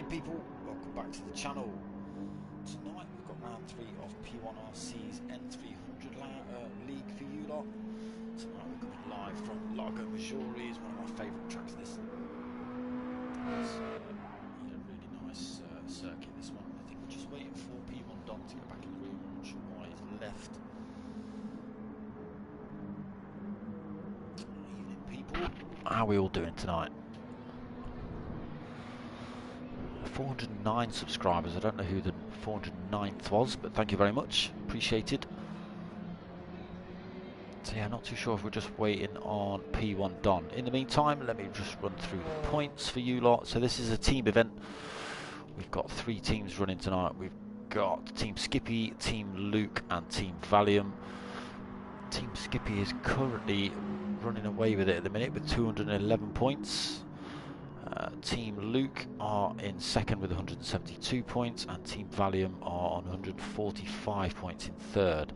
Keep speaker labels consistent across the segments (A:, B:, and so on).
A: evening, people. Welcome back to the channel. Tonight we've got round 3 of P1RC's N300 League for you lot. Tonight we're coming live from Lago Maggiore. Is one of my favourite tracks. This it's a really nice circuit. This one. I think we're just waiting for P1 Don to get back in the room. I'm not sure why he's left. Evening, people. How are we all doing tonight? 409 subscribers. I don't know who the 409th was, but thank you very much. Appreciated. So yeah, not too sure if we're just waiting on P1 Don. In the meantime, let me just run through the points for you lot. So this is a team event. We've got 3 teams running tonight. We've got Team Skippy, Team Luke and Team Valium. Team Skippy is currently running away with it at the minute with 211 points. Team Luke are in second with 172 points, and Team Valium are on 145 points in third.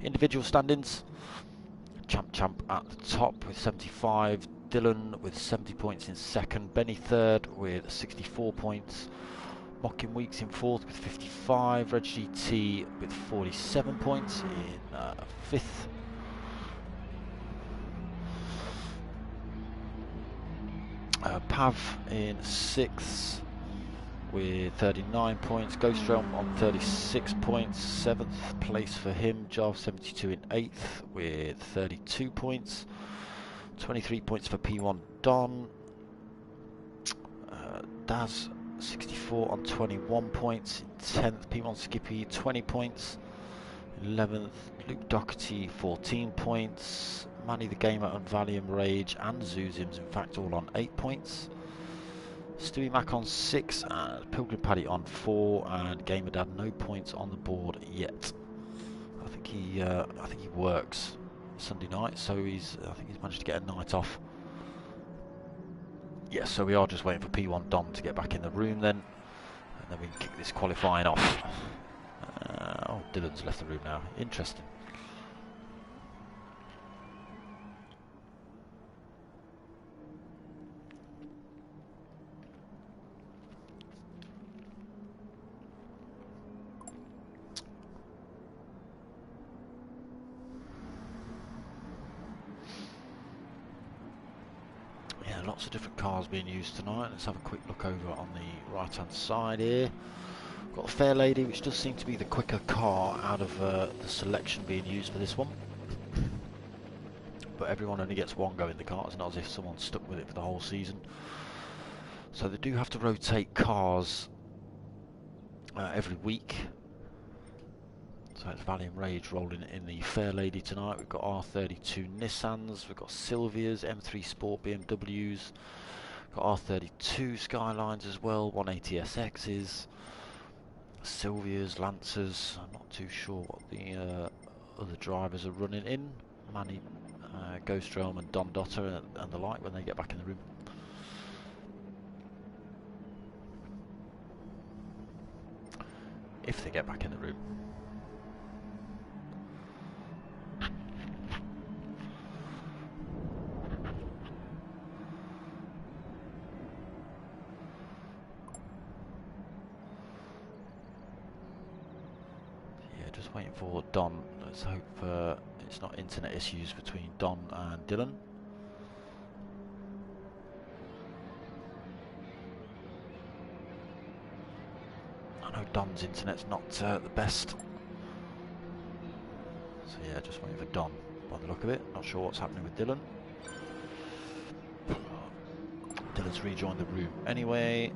A: Individual standings: Champ at the top with 75, Dylan with 70 points in second, Benny third with 64 points, Mocking Weeks in fourth with 55, Reg GT with 47 points in fifth. Pav in 6th with 39 points, Ghost Realm on 36 points, 7th place for him, Jarv 72 in 8th with 32 points, 23 points for P1 Don, Daz 64 on 21 points, in 10th P1 Skippy 20 points, 11th Luke Doherty 14 points, Manny the Gamer and Valium Rage and Zoozims in fact all on 8 points. Stewie Mac on 6 and Pilgrim Paddy on 4, and Gamer Dad no points on the board yet. I think he works Sunday night, so I think he's managed to get a night off. Yes, so we are just waiting for P1 Dom to get back in the room then, and then we can kick this qualifying off. Oh, Dylan's left the room now. Interesting. Lots of different cars being used tonight. Let's have a quick look over on the right hand side here. Got the Fair Lady, which does seem to be the quicker car out of the selection being used for this one. But everyone only gets one go in the car. It's not as if someone's stuck with it for the whole season. So they do have to rotate cars every week. So it's Valium Rage rolling in the Fair Lady tonight. We've got R32 Nissans, we've got Silvias, M3 Sport BMWs, we've got R32 Skylines as well, 180 SXs, Silvias, Lancers. I'm not too sure what the other drivers are running in. Manny, Ghost Realm and Don Dotter and the like when they get back in the room. If they get back in the room. Waiting for Don. Let's hope it's not internet issues between Don and Dylan. I know Don's internet's not the best. So yeah, just waiting for Don by the look of it. Not sure what's happening with Dylan. Dylan's rejoined the room anyway.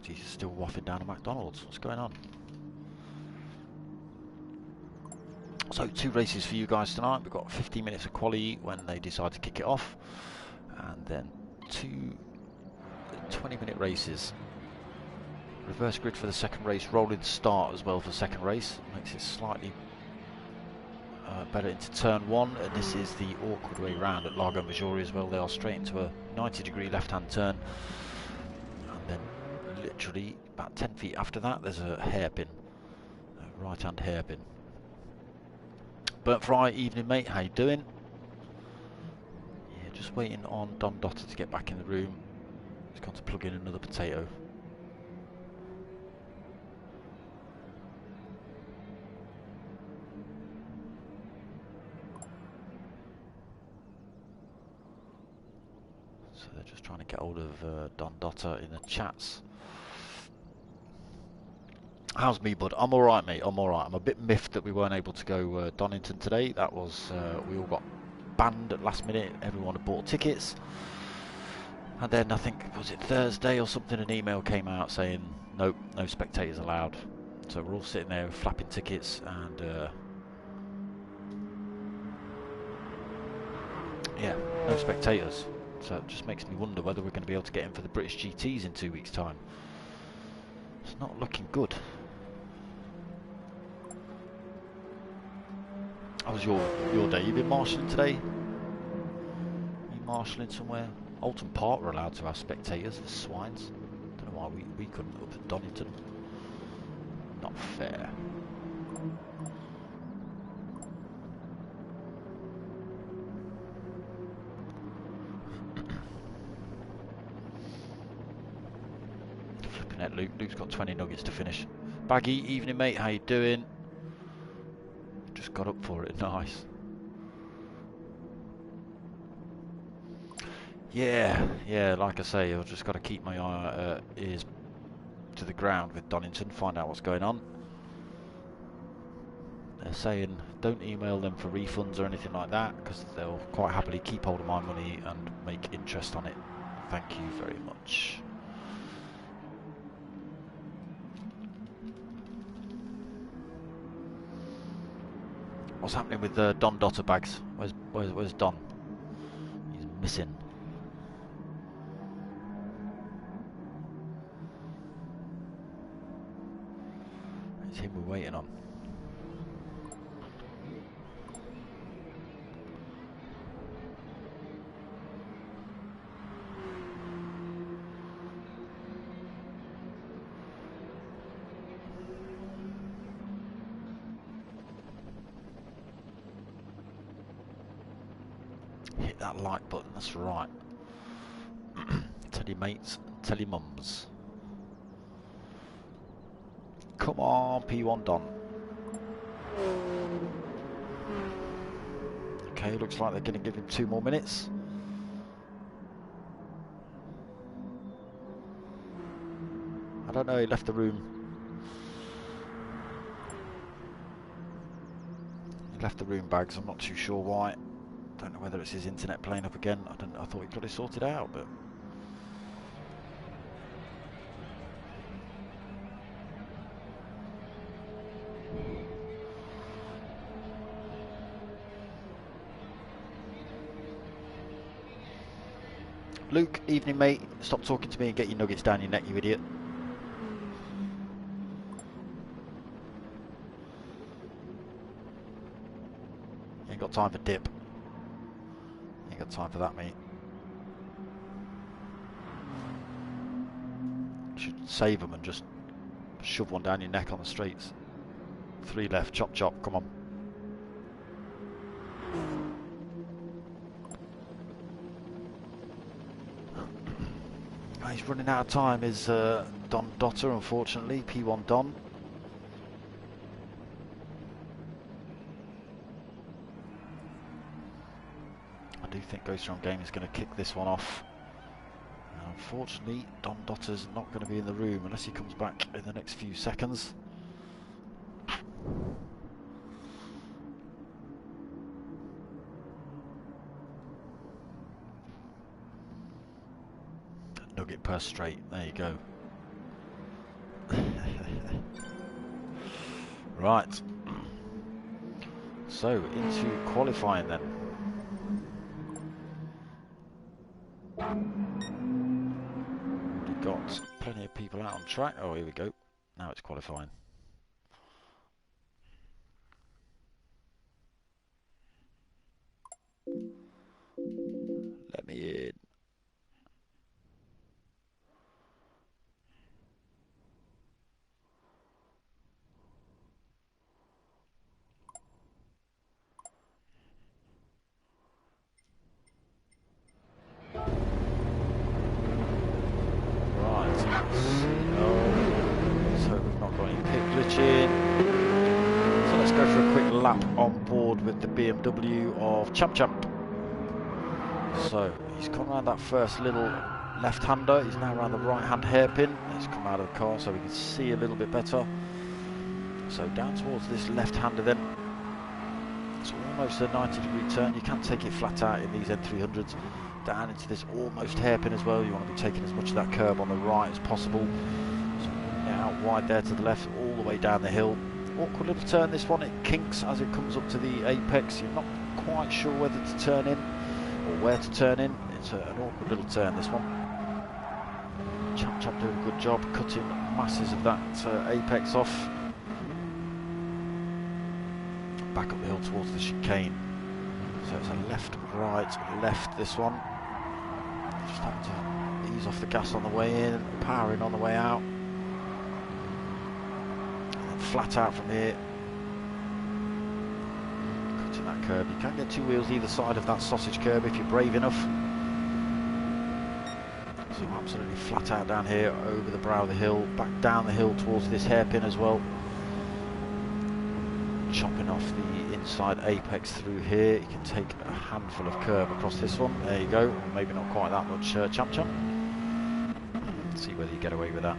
A: He's still waffing down a McDonald's. What's going on? So 2 races for you guys tonight. We've got 15 minutes of quali when they decide to kick it off, and then 2 20-minute races. Reverse grid for the second race, rolling start as well for the second race. Makes it slightly better into turn 1, and this is the awkward way round at Lago Maggiore as well. They are straight into a 90-degree left-hand turn, and then literally about 10 feet after that there's a hairpin, a right-hand hairpin. Burnt Fry, evening mate, how you doing? Yeah, just waiting on Don Dotter to get back in the room. He's gone to plug in another potato. So they're just trying to get hold of Don Dotter in the chats. How's me, bud? I'm alright, mate. I'm alright. I'm a bit miffed that we weren't able to go Donington today. That was, we all got banned at last minute. Everyone had bought tickets. And then I think, was it Thursday or something, an email came out saying, nope, no spectators allowed. So we're all sitting there flapping tickets and, yeah, no spectators. So it just makes me wonder whether we're going to be able to get in for the British GTs in 2 weeks' time. It's not looking good. How was your day? You been marshalling today? You marshalling somewhere? Alton Park were allowed to have spectators, the swines. Don't know why we couldn't up at Donington. Not fair. Flipping it, Luke. Luke's got 20 nuggets to finish. Baggy, evening mate, how you doing? Just got up for it, nice. Yeah, like I say, I've just got to keep my ears to the ground with Donington, find out what's going on. They're saying don't email them for refunds or anything like that, because they'll quite happily keep hold of my money and make interest on it. Thank you very much. What's happening with Don Dotter bags? Where's Don? He's missing. It's him we're waiting on. Hit that like button, that's right. Tell your mates, tell your mums. Come on, P1 Don. Okay, looks like they're going to give him 2 more minutes. I don't know, he left the room. He left the room, Bags, I'm not too sure why. Don't know whether it's his internet playing up again. I thought he got it sorted out, but... Luke, evening mate. Stop talking to me and get your nuggets down your neck, you idiot. Ain't got time for dip. Ain't got time for that, mate. You should save them and just shove one down your neck on the straights. 3 left, chop chop, come on. He's running out of time, is Don Dotter, unfortunately. P1 Don. I do think Ghost Realm Game is going to kick this one off. Unfortunately, Don Dotter's not going to be in the room unless he comes back in the next few seconds. Nugget per straight, there you go. Right. So, into qualifying then. We've got plenty of people out on track. Oh, here we go. Now it's qualifying. go for a quick lap on board with the BMW of Champ. So he's come around that first little left-hander. He's now around the right-hand hairpin. Let's come out of the car so we can see a little bit better. So down towards this left-hander then. It's almost a 90-degree turn. You can take it flat out in these N300s. Down into this almost hairpin as well. You want to be taking as much of that curb on the right as possible. So out wide there to the left, all the way down the hill. Awkward little turn this one. It kinks as it comes up to the apex. You're not quite sure whether to turn in or where to turn in. It's an awkward little turn, this one. Champ doing a good job cutting masses of that apex off. Back up the hill towards the chicane. So it's a left, right, left, this one. Just having to ease off the gas on the way in, powering on the way out. And then flat out from here. Cutting that curb. You can get two wheels either side of that sausage curb if you're brave enough. So absolutely flat out down here, over the brow of the hill, back down the hill towards this hairpin as well. Chopping off the inside apex through here. You can take a handful of curb across this one. There you go. Maybe not quite that much, Champ. See whether you get away with that.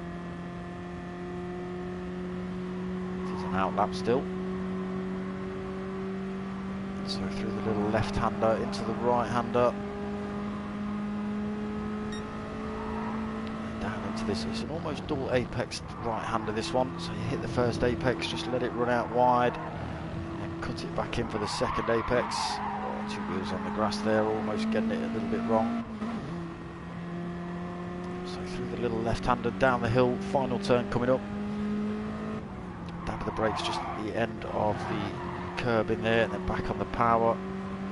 A: It is an outlap still. So through the little left-hander into the right-hander. Down into this. It's an almost dual apex right-hander, this one. So you hit the first apex, just let it run out wide. Cut it back in for the second apex. Oh, two wheels on the grass there, almost getting it a little bit wrong. So through the little left-hander, down the hill, final turn coming up. Dab of the brakes just at the end of the curb in there, and then back on the power,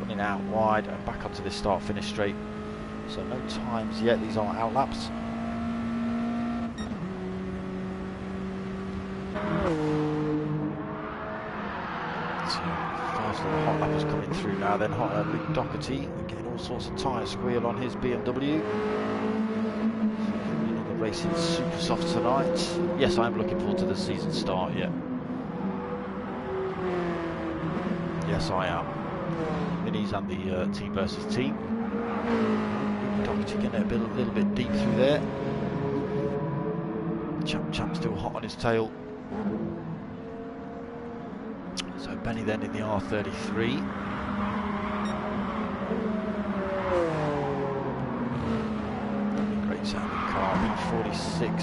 A: running out wide, and back onto this start-finish straight. So no times yet, these are outlaps. First of the hot lappers coming through now, then Luke Doherty getting all sorts of tyre squeal on his BMW. The racing super soft tonight. Yes, I'm looking forward to the season start, yeah. Yes, I am. Minis and the team versus team. Luke Doherty getting a little bit deep through there. Champ still hot on his tail. So Benny then in the R33. Great sounding car, P46.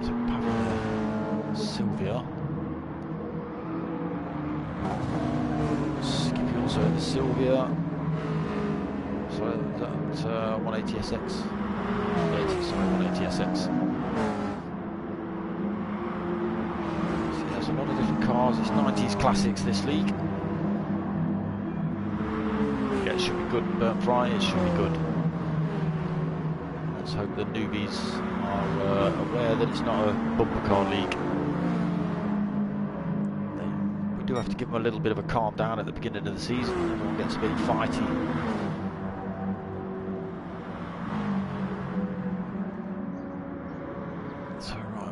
A: So Pavel Sylvia. Skippy also in the Sylvia. So that 180SX. Sorry, 180SX. A lot of different cars. It's 90s classics, this league. Yeah, it should be good, Bert Fry, it should be good. Let's hope the newbies are aware that it's not a bumper car league. We do have to give them a little bit of a calm down at the beginning of the season. Everyone gets a bit fighty.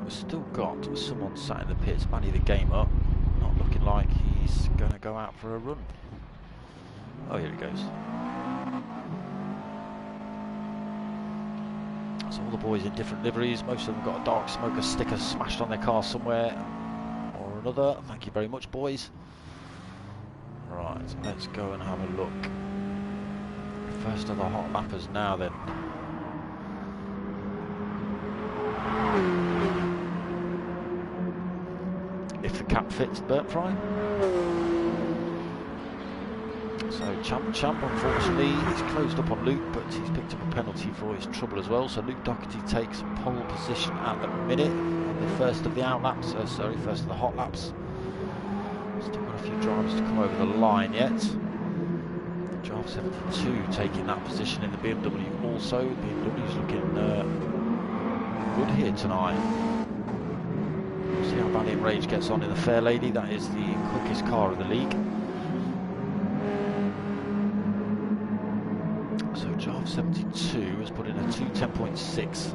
A: Still got someone sat in the pits, manning the game up, not looking like he's going to go out for a run. Oh, here he goes. So all the boys in different liveries, most of them got a darksmoka sticker smashed on their car somewhere or another. Thank you very much, boys. Right, let's go and have a look. First of the hot lappers now then. If the cap fits, Bert Fry. So Champ, unfortunately, he's closed up on Luke, but he's picked up a penalty for his trouble as well. So Luke Doherty takes pole position at the minute on the first of the outlaps. First of the hot laps. Still got a few drivers to come over the line yet. Driver 72 taking that position in the BMW also. BMW's looking good here tonight. See how Valiant Rage gets on in the Fair Lady. That is the quickest car of the league. So Jarv 72 has put in a 2:10.6.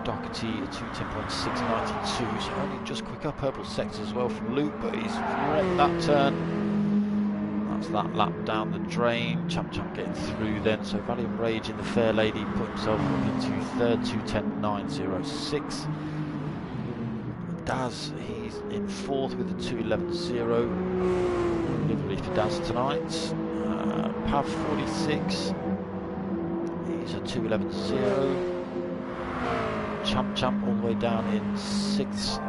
A: Doherty duty, a 2:10.692, so only just quicker. Purple sector as well from Luke, but he's wrecked that turn. That's that lap down the drain. Champ getting through then, so Valiant Rage in the Fair Lady put himself up into third, 2:10.906. Daz, he's in fourth with a 2:11.0. Livery for Daz tonight. Pav 46, he's a 2:11.0. Champ all the way down in 6th,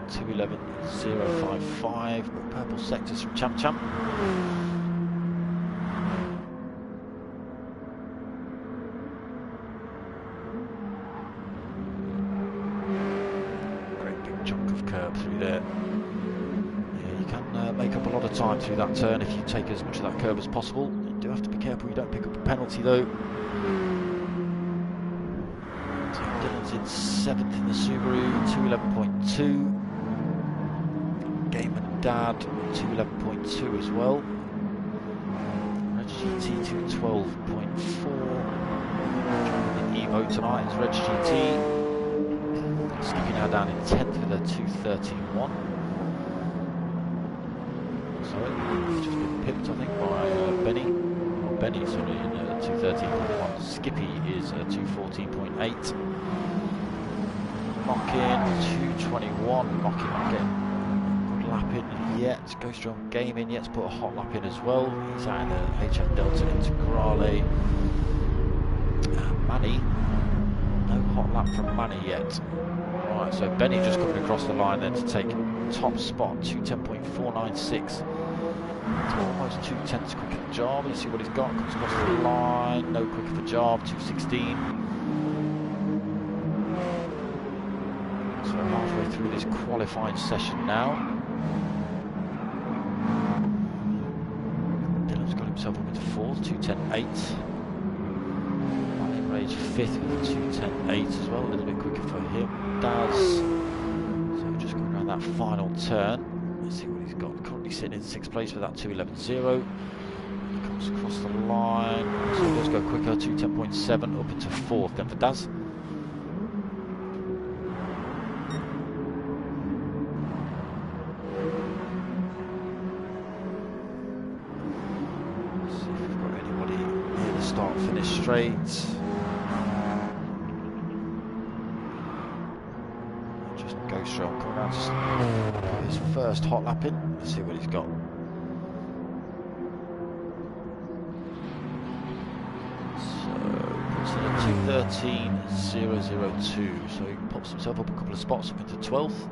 A: 2:11.055. But purple sectors from Champ. Great big chunk of curb through there. Yeah, you can make up a lot of time through that turn if you take as much of that curb as possible. You do have to be careful you don't pick up a penalty though. Dylan's in 7th in the Subaru, 2:11.2. Game and Dad, 2:11.2 as well. Reg GT 2:12.4. The Evo tonight is Reg GT. Skippy now down in 10th with a 2:13.1. Sorry, he's just been pipped I think by Benny. Benny, sorry, in 2:13.1. Skippy is 2:14.8. Mockin 2:21. Mockin not getting a good lap in yet. Go Strong Gaming yet to put a hot lap in as well. He's out in the HF Delta Integrale. Manny, no hot lap from Manny yet. Right, so Benny just coming across the line then to take top spot, 2:10.496. It's almost 2:10s quicker for Job. Let's see what he's got. Comes across the line. No quicker for Job. 2:16. So halfway through this qualifying session now. Dylan's got himself up into 4th. 2:10.8. Valiant Rage 5th with 2:10.8 as well. A little bit quicker for him. Daz. So just going around that final turn. Let's see what he's got. Currently sitting in 6th place with that 2:11.0. He comes across the line. So he does go quicker. 2:10.7 up into 4th then for Daz. Let's see if we've got anybody near the start-finish straight. Go strong, coming around to put his first hot lap in. Let's see what he's got. So puts in a 2:13.002. So he pops himself up a couple of spots up into 12th.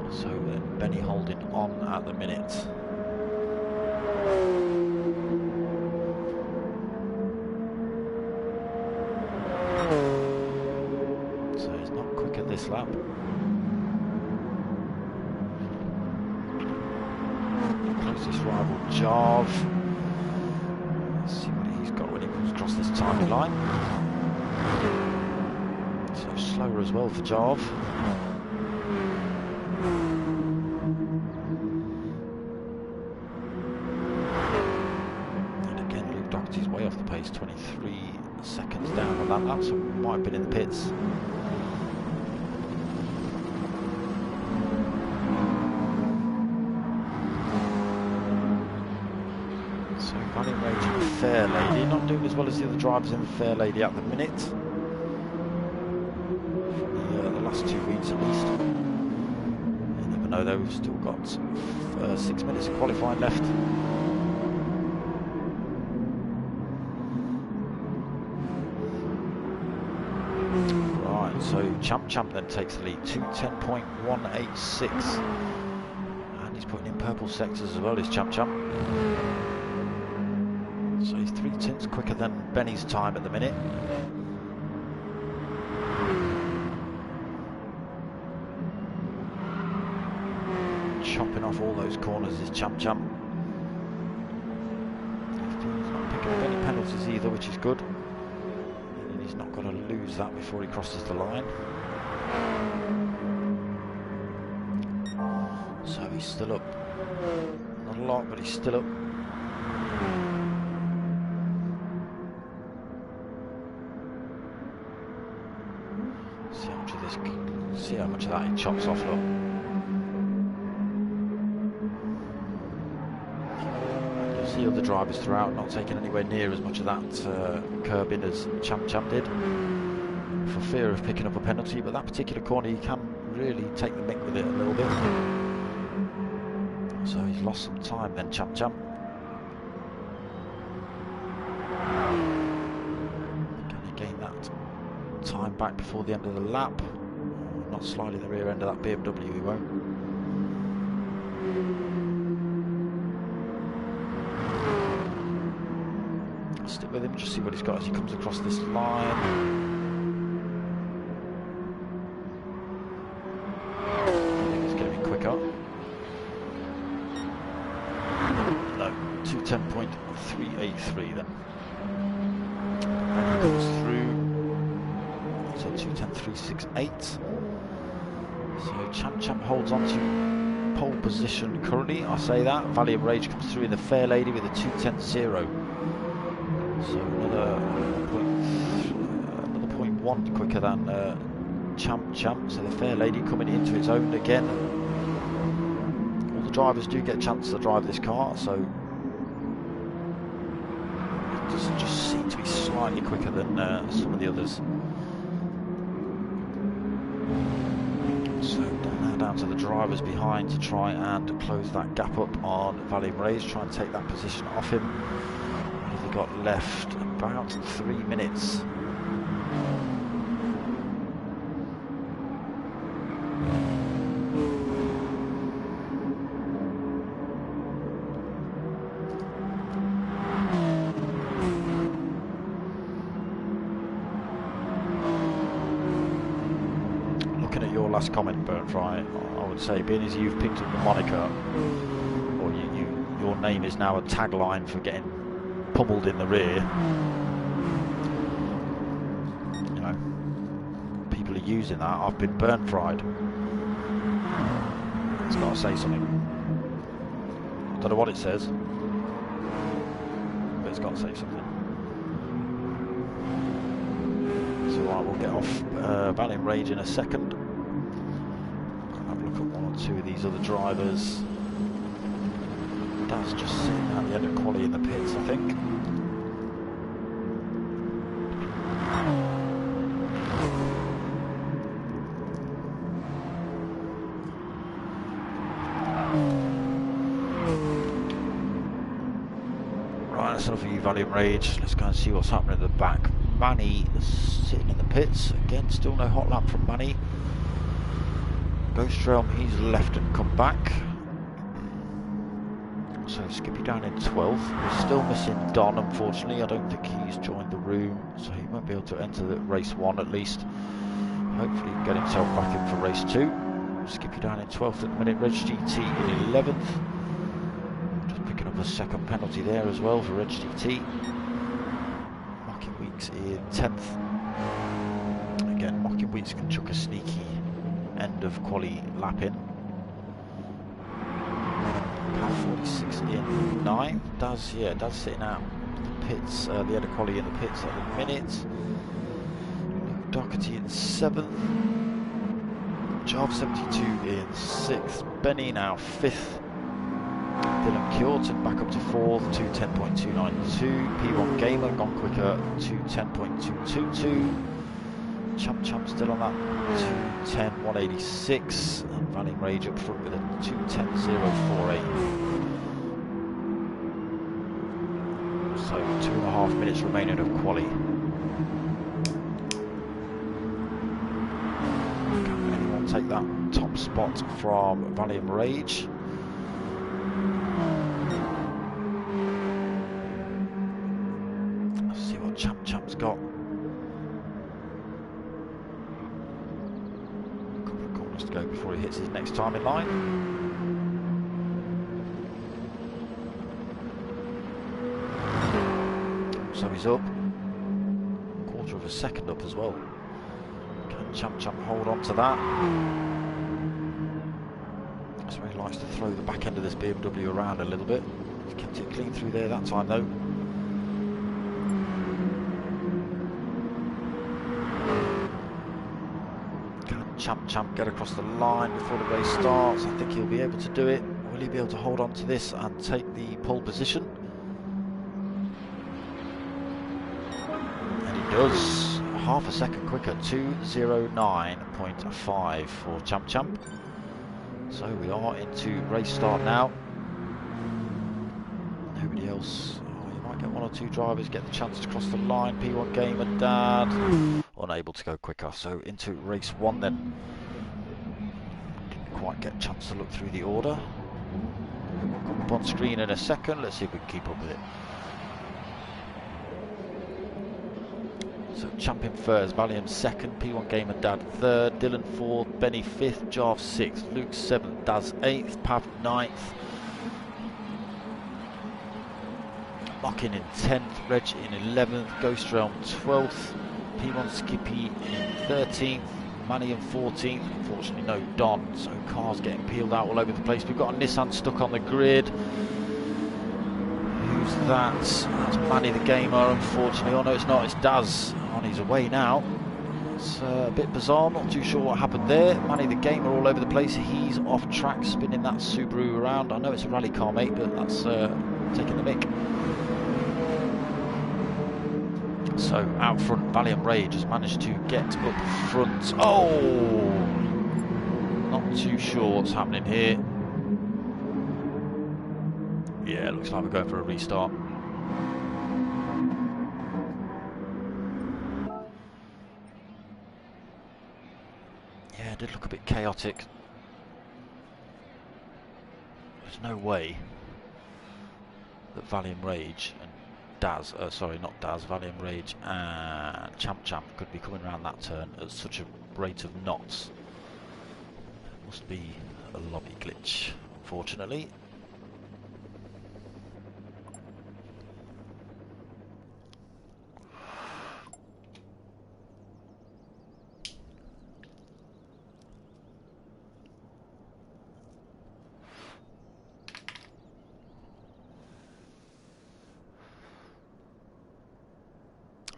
A: So then Benny holding on at the minute. This lap. Closest rival Jarv. Let's see what he's got when he comes across this timing line. So slower as well for Jarv. And again Luke Doherty's way off the pace, 23 seconds down on that lap, so might have been in the pits. Valiant Rage in the Fair Lady, not doing as well as the other drivers in the Fair Lady at the minute. For the last 2 weeks at least. You never know though, we've still got 6 minutes of qualifying left. Right, so Champ then takes the lead, 2:10.186. And he's putting in purple sectors as well, is Champ. So he's 3/10 quicker than Benny's time at the minute. Chopping off all those corners is Champ. He's not picking up any penalties either, which is good. And he's not going to lose that before he crosses the line. So he's still up. Not a lot, but he's still up. See how much of this, see how much of that he chops off, look. You'll see other drivers throughout not taking anywhere near as much of that curbing as Champ did, for fear of picking up a penalty. But that particular corner, you can really take the mick with it a little bit. So he's lost some time then, Champ. Can he gain that time back before the end of the lap? Not sliding the rear end of that BMW, he won't. Stick with him, just see what he's got as he comes across this line. I think it's going to be quicker. No, 210.383 then. And he comes through. So 210.368. So Champ holds on to pole position currently. I'll say that. Valley of Rage comes through in the Fair Lady with a 210.0. So another 0.1 quicker than Champ. So the Fair Lady coming into its own again. All the drivers do get a chance to drive this car, so it does just seem to be slightly quicker than some of the others. So now down to the drivers behind to try and close that gap up on Valley of Rage, try and take that position off him. We've got left about 3 minutes. Looking at your last comment, Bert Fry, I would say, being as you've picked up the moniker, or your name is now a tagline for getting pummeled in the rear, you know, people are using that. I've been burnt fried. It's got to say something. I don't know what it says, but it's got to say something. So right, we'll get off Valley of Rage in a second. Have a look at one or two of these other drivers. That's just sitting at the end of quali in the pits, I think. Right, that's enough of you, Valley of Rage. Let's go and see what's happening at the back. Manny sitting in the pits. Again, still no hot lap from Manny. Ghost Realm, he's left and come back. So Skippy down in 12th. We're still missing Don, unfortunately. I don't think he's joined the room, so he won't be able to enter the race 1 at least. Hopefully he can get himself back in for race 2. Skippy down in 12th at the minute. Reg GT in 11th. Just picking up a second penalty there as well for Reg GT. Mocking Weeks in 10th. Again, Mocking Weeks can chuck a sneaky end of quali lap in. 46 in 9. Does sitting out the pits, the head of quali in the pits at the minute. Doherty in 7th. Jarv 72 in 6th. Benny now 5th. Dylan Kjorton back up to 4th, 210.292. P1 Gamer gone quicker, 210.222. Champ still on that 210.186, and Valley Rage up front with a 210.048. So 2.5 minutes remaining of quali. Can anyone take that top spot from Valley of Rage? Let's see what Champ's got. To go before he hits his next time in line. So he's up, quarter of a second up as well. Can Champ hold on to that? That's where he likes to throw the back end of this BMW around a little bit. He's kept it clean through there that time though. Champ get across the line before the race starts? I think he'll be able to do it. Will he be able to hold on to this and take the pole position? And he does. Half a second quicker, 2:09.5 for Champ. So we are into race start now. Nobody else. Oh, you might get one or two drivers get the chance to cross the line. P1 Gamer Dad unable to go quicker. So into race 1 then. Didn't quite get a chance to look through the order. We'll come up on screen in a second. Let's see if we can keep up with it. So Champion first, Valium second, P1 Gamer Dad third, Dylan fourth, Benny fifth, Jarv sixth, Luke seventh, Daz eighth, Pav ninth, Lockin in 10th, Reg in 11th, Ghost Realm 12th, P1 Skippy in 13th, Manny in 14th, unfortunately no Don, so cars getting peeled out all over the place. We've got a Nissan stuck on the grid. Who's that? That's Manny the Gamer, unfortunately. Oh no, it's not, it's Daz on his way now. It's a bit bizarre, not too sure what happened there. Manny the Gamer all over the place. He's off track, spinning that Subaru around. I know it's a rally car, mate, but that's taking the mick. So out front, Valiant Rage has managed to get up front. Oh! Not too sure what's happening here. Yeah, looks like we're going for a restart. Yeah, it did look a bit chaotic. There's no way that Valiant Rage and Daz, sorry, not Daz, Valiant Rage and Champ could be coming around that turn at such a rate of knots. It must be a lobby glitch, unfortunately.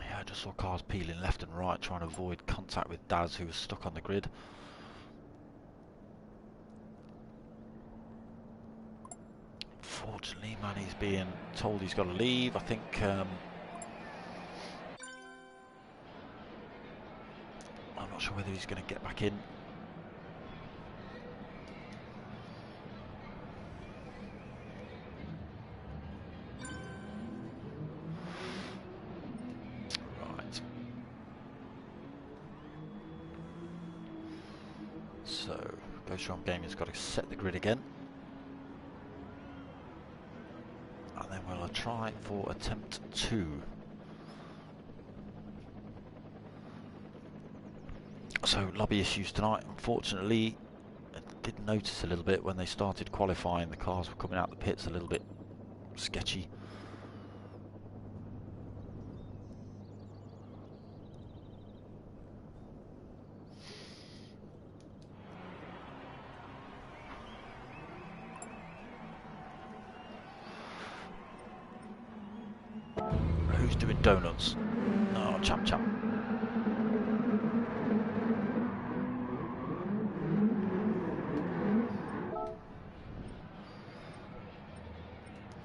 A: I just saw cars peeling left and right trying to avoid contact with Daz, who was stuck on the grid. Fortunately, Manny's being told he's got to leave. I think I'm not sure whether he's going to get back in. So, Ghost Realm Gaming's got to set the grid again. And then we'll try for attempt 2. So, lobby issues tonight. Unfortunately, I did notice a little bit when they started qualifying, the cars were coming out the pits a little bit sketchy. Who's doing donuts? Oh, Champ.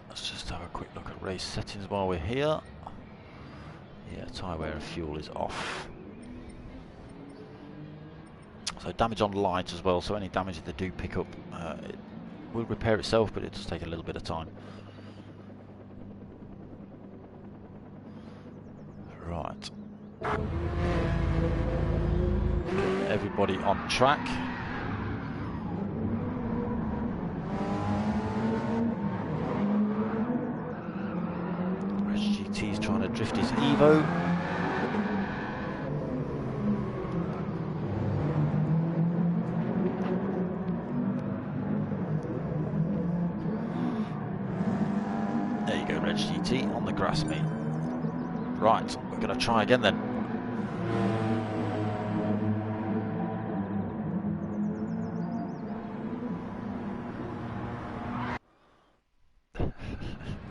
A: Let's just have a quick look at race settings while we're here. Yeah, tyre wear and fuel is off. So damage on light as well, so any damage that they do pick up, it will repair itself, but it does take a little bit of time. Right. Everybody on track. GT's trying to drift his Evo. There you go, Reg GT on the grass, mate. Right, we're going to try again then.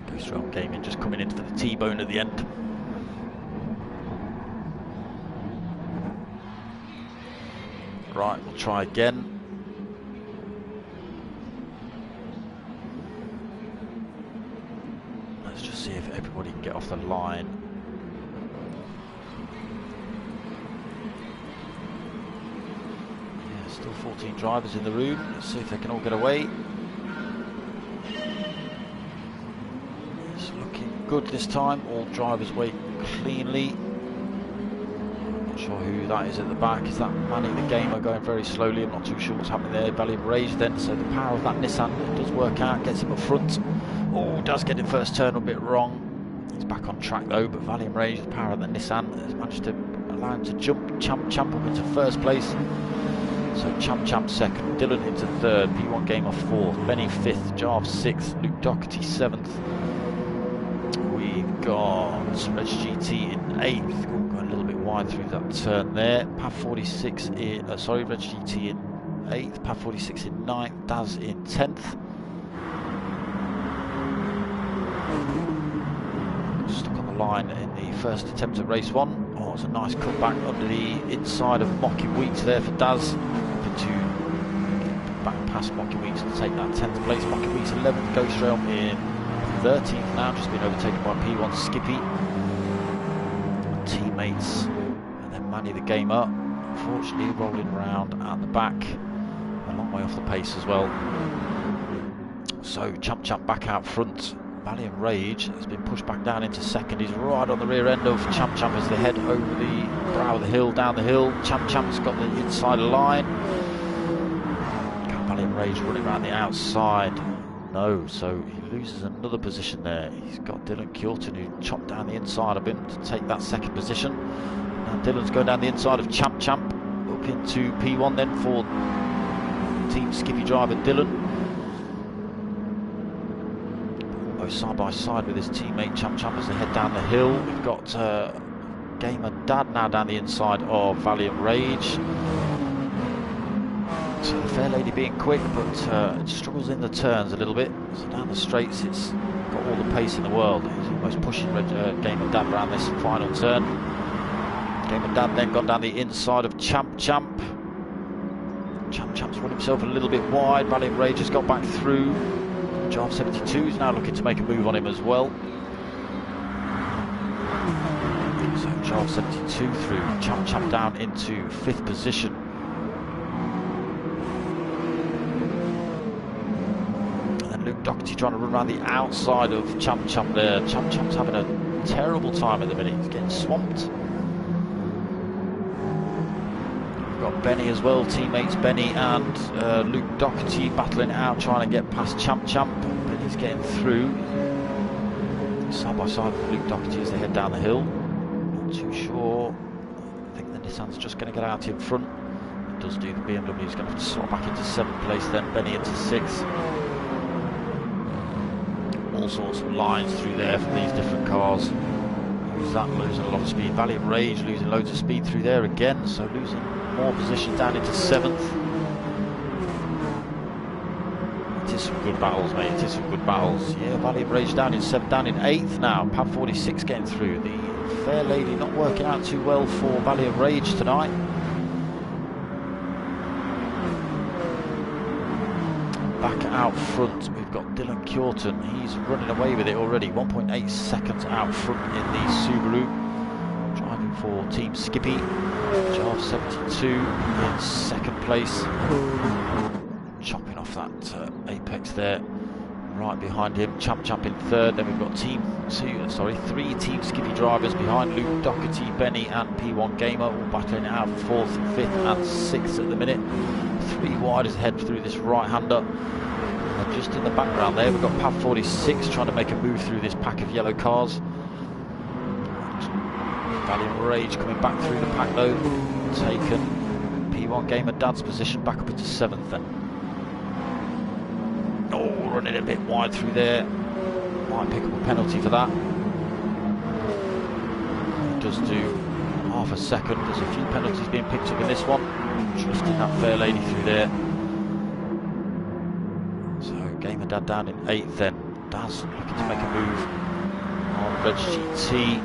A: Ghost Realm Gaming just coming in for the T-bone at the end. Right, we'll try again. Let's just see if everybody can get off the line. Yeah, still 14 drivers in the room. Let's see if they can all get away. It's looking good this time. All drivers wait cleanly. Not sure who that is at the back. Is that Manny the Gamer going very slowly? I'm not too sure what's happening there. Valley of Rage then, so the power of that Nissan does work out, gets him up front. Oh, does get in first turn a bit wrong. He's back on track though, but Valley of Rage, the power of the Nissan, has managed to allow him to jump Champ up into first place. So Champ second, Dylan into third, P1 Gamer fourth, Benny fifth, Jarv sixth, Luke Doherty seventh. We've got Reg GT in eighth, going a little bit wide through that turn there. Pav 46 in, Reg GT in eighth, Pav 46 in ninth, Daz in 10th. Stuck on the line in the first attempt at race one. Oh, it's a nice cutback under the inside of Mocky Weeks there for Daz. Hoping to get back past Mocky Weeks and take that 10th place. Mocky Weeks 11th, Ghost Realm in 13th now, just been overtaken by P1 Skippy. Teammates, and then Manny the Gamer, unfortunately rolling around at the back, a long way off the pace as well. So Champ back out front. Valley of Rage has been pushed back down into second. He's right on the rear end of Champ as they head over the brow of the hill, down the hill. Champ's got the inside line. Valley of Rage running around the outside. No, so he loses another position there. He's got Dylan Kjorten who chopped down the inside of him to take that second position. Now Dylan's going down the inside of Champ up into P1 then for Team Skippy driver Dylan. Almost side by side with his teammate Champ as they head down the hill. We've got Gamer Dad now down the inside of Valiant Rage. So the Fair Lady being quick, but it struggles in the turns a little bit. So down the straights, it's got all the pace in the world. He's almost pushing Gamer Dad around this final turn. Gamer Dad then gone down the inside of Champ. Champ's run himself a little bit wide. Valiant Rage has got back through. Jarv 72 is now looking to make a move on him as well. So Jarv 72 through. Champ down into 5th position. Luke Doherty trying to run around the outside of Champ there. Champ's having a terrible time at the minute. He's getting swamped. We've got Benny as well. Teammates Benny and Luke Doherty battling it out, trying to get past Champ. Benny's getting through. Side by side with Luke Doherty as they head down the hill. Not too sure. I think the Nissan's just going to get out in front. It does do. The BMW is going to have to swap back into 7th place then. Benny into 6th. All sorts of lines through there from these different cars. Who's that losing a lot of speed? Valley of Rage losing loads of speed through there again, so losing more position down into 7th. It is some good battles, mate. It is some good battles. Yeah, Valley of Rage down in 7th, down in 8th now. Pav 46 getting through. The Fair Lady not working out too well for Valley of Rage tonight. Back out front, we've got Dylan Kjorten. He's running away with it already. 1.8 seconds out front in the Subaru. Driving for Team Skippy. Jarv 72 in 2nd place. Chopping off that apex there. Right behind him, Champ in 3rd. Then we've got 3 Team Skippy drivers behind Luke Doherty, Benny and P1 Gamer, all battling it out 4th, 5th and 6th at the minute. 3 wide as head through this right-hander. And just in the background there, we've got Pav 46 trying to make a move through this pack of yellow cars. Valiant Rage coming back through the pack though. Taken P1 Gamer Dad's position back up into 7th then. Oh, running a bit wide through there. Might pick up a penalty for that. It does do half a second. There's a few penalties being picked up in this one. Drifting that Fair Lady through there. So Gamer Dad down in 8th then. Daz looking to make a move on Reg GT.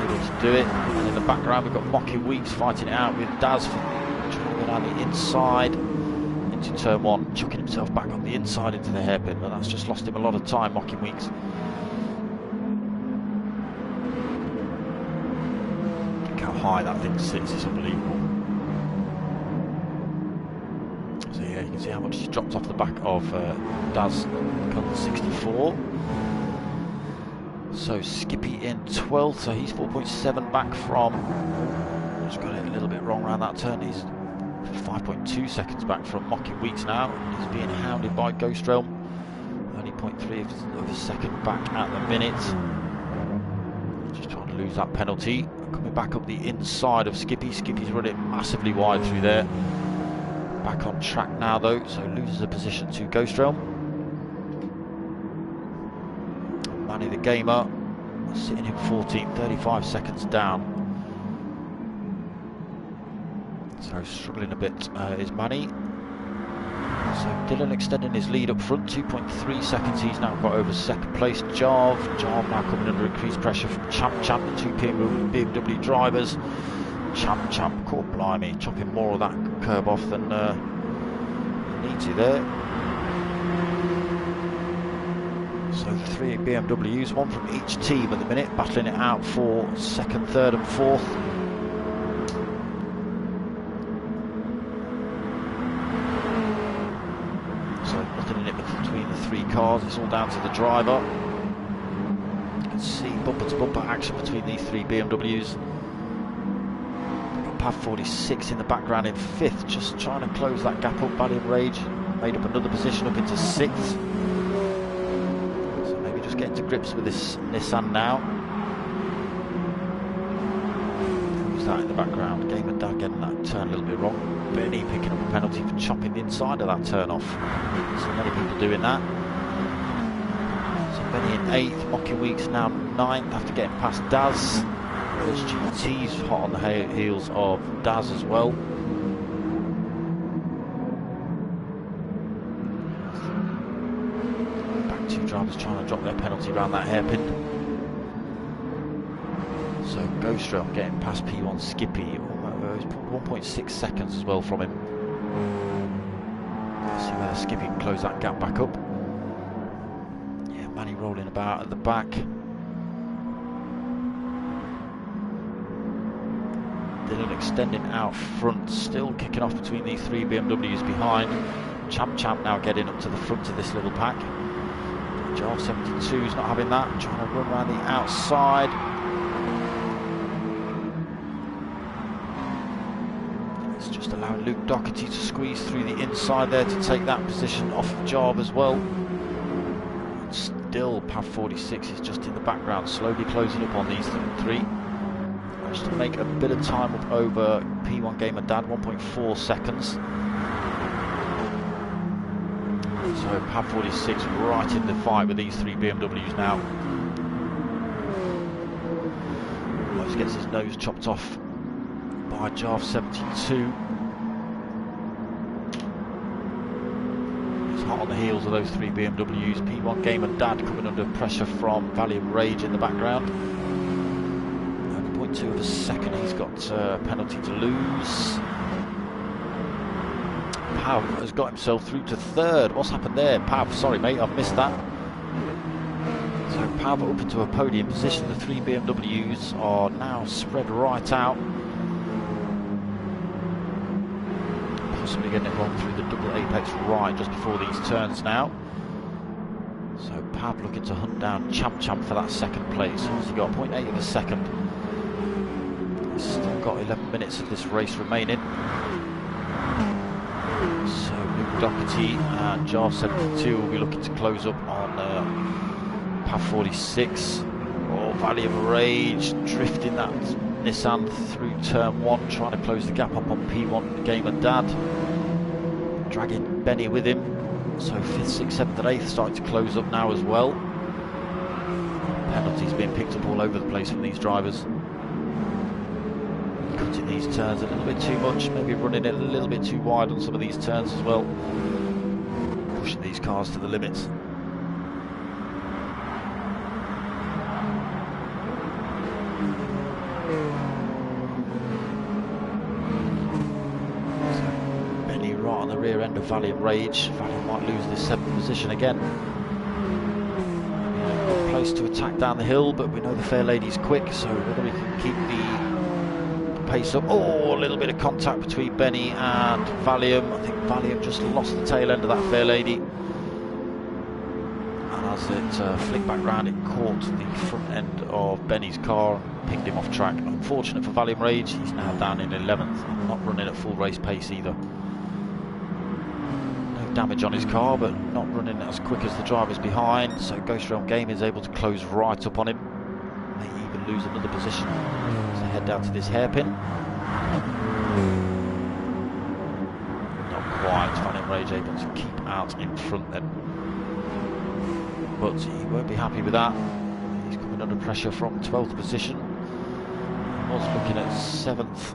A: struggled to do it. And in the background we've got Mocky Weeks fighting it out with Daz trying to go down the inside into turn 1, chucking himself back on the inside into the hairpin, but that's just lost him a lot of time, Mocky Weeks. Look how high that thing sits, it's unbelievable. So yeah, you can see how much he's dropped off the back of Daz on 64. So Skippy in 12th, so he's 4.7 back from, just got it a little bit wrong around that turn, he's 5.2 seconds back from Mocky Weeks now. He's being hounded by Ghost Realm, only 0.3 of a second back at the minute. Just trying to lose that penalty. Coming back up the inside of Skippy. Skippy's running massively wide through there. Back on track now though, so loses a position to Ghost Realm. Manny the Gamer sitting in 14th, 35 seconds down. So struggling a bit is Manny. So Dylan extending his lead up front, 2.3 seconds he's now got over second place. Jarv now coming under increased pressure from Champ, the two BMW drivers. Champ, caught blimey, chopping more of that curb off than you need to there. So the three BMWs, one from each team at the minute, battling it out for second, third and fourth. So nothing in it between the three cars, it's all down to the driver. You can see bumper to bumper action between these three BMWs. Got Pav 46 in the background in 5th, just trying to close that gap up. Valiant Rage made up another position up into 6th. Getting to grips with this Nissan now. Who's that in the background? Game and Dad getting that turn a little bit wrong. Benny picking up a penalty for chopping the inside of that turn off. So many people doing that. So Benny in 8th, Mocky Weeks now 9th after getting past Daz. There's GT's hot on the heels of Daz as well. Drivers trying to drop their penalty around that hairpin. So Ghost Realm getting past P1 Skippy, 1.6 seconds as well from him. Let's see whether Skippy can close that gap back up. Yeah, Manny rolling about at the back. Dylan extending out front, still kicking off between these three BMWs behind. Champ now getting up to the front of this little pack. Jarv 72 is not having that, trying to run around the outside. It's just allowing Luke Doherty to squeeze through the inside there to take that position off of Jarv as well. And still Pav 46 is just in the background, slowly closing up on these three. Managed to make a bit of time up over P1 Gamer Dad, 1.4 seconds. So Pav 46 right in the fight with these three BMWs now. Almost gets his nose chopped off by Jarv 72. He's hot on the heels of those three BMWs. P1 Game and Dad coming under pressure from Valiant Rage in the background. Only 0.2 of a second he's got a penalty to lose. Pav has got himself through to 3rd. What's happened there? Pav, sorry mate, I've missed that. So Pav up into a podium position. The three BMWs are now spread right out. Possibly getting it wrong through the double apex right just before these turns now. So Pav looking to hunt down Champ for that second place. He's got 0.8 of a second. He's still got 11 minutes of this race remaining. So Luke Doherty and Jarv 72 will be looking to close up on Pav 46. Oh, Valley of Rage drifting that Nissan through turn 1, trying to close the gap up on P1 Gamer Dad. Dragging Benny with him. So 5th, 6th, 7th and 8th starting to close up now as well. Penalties being picked up all over the place from these drivers. Cutting these turns a little bit too much, maybe running it a little bit too wide on some of these turns as well. Pushing these cars to the limits. on the rear end of Valiant Rage. Valiant might lose this 7th position again. Good place to attack down the hill, but we know the Fair Lady's quick, so whether we can keep the pace up. Oh, a little bit of contact between Benny and Valium. I think Valium just lost the tail end of that Fair Lady. And as it flicked back round, it caught the front end of Benny's car and pinged him off track. Unfortunate for Valium Rage, he's now down in 11th, and not running at full race pace either. Damage on his car, but not running as quick as the drivers behind, so Ghost Realm Gaming is able to close right up on him. May even lose another position as they head down to this hairpin. Not quite. Valiant Rage able to keep out in front then, but he won't be happy with that. He's coming under pressure from 12th position. He was looking at 7th.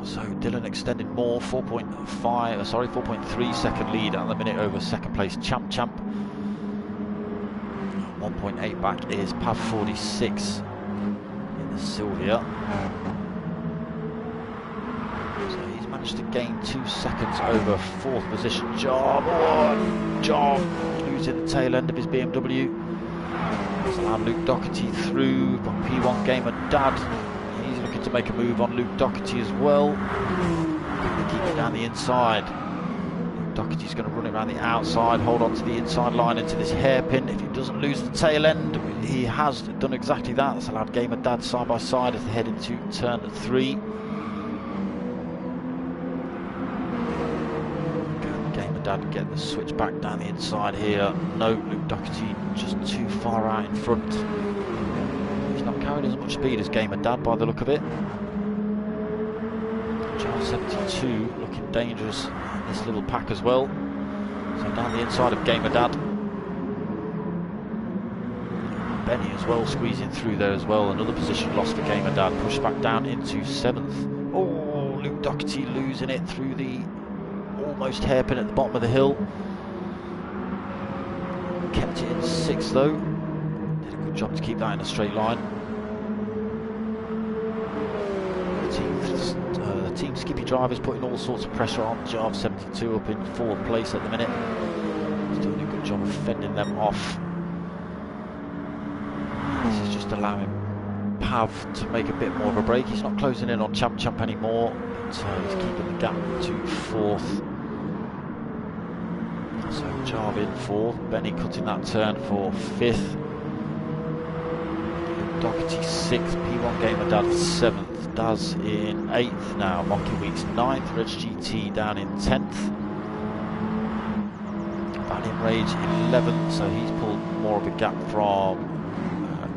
A: So Dylan extended more, 4.3 second lead at the minute over second place Champ. 1.8 back is Pav 46 in the Sylvia. So he's managed to gain 2 seconds over 4th position. Job losing the tail end of his BMW. He's allowed Luke Doherty through, but P1 Gamer Dad, he's looking to make a move on Luke Doherty as well. Keep it down the inside. Luke Doherty's going to run it around the outside, hold on to the inside line into this hairpin. If he doesn't lose the tail end, he has done exactly that. That's allowed Gamer Dad side by side as they head into turn 3. Gamer Dad get the switch back down the inside here. No, Luke Doherty just too far out in front. Not carrying as much speed as Gamer Dad by the look of it. Charles 72 looking dangerous in this little pack as well. So down the inside of Gamer Dad. Benny as well squeezing through there as well. Another position lost for Gamer Dad, pushed back down into 7th. Oh, Luke Doherty losing it through the almost hairpin at the bottom of the hill. Kept it in 6th though. Did a good job to keep that in a straight line. Team Skippy drivers putting all sorts of pressure on Jarv 72 up in 4th place at the minute. He's doing a good job of fending them off. This is just allowing Pav to make a bit more of a break. He's not closing in on Champ anymore, but he's keeping the gap to 4th. So Jarv in 4th, Benny cutting that turn for 5th. Doherty 6th, P1 Gamer Dad 7th. Daz in 8th now, Monkey Weeks 9th, Reg GT down in 10th. Valiant Rage 11th, so he's pulled more of a gap from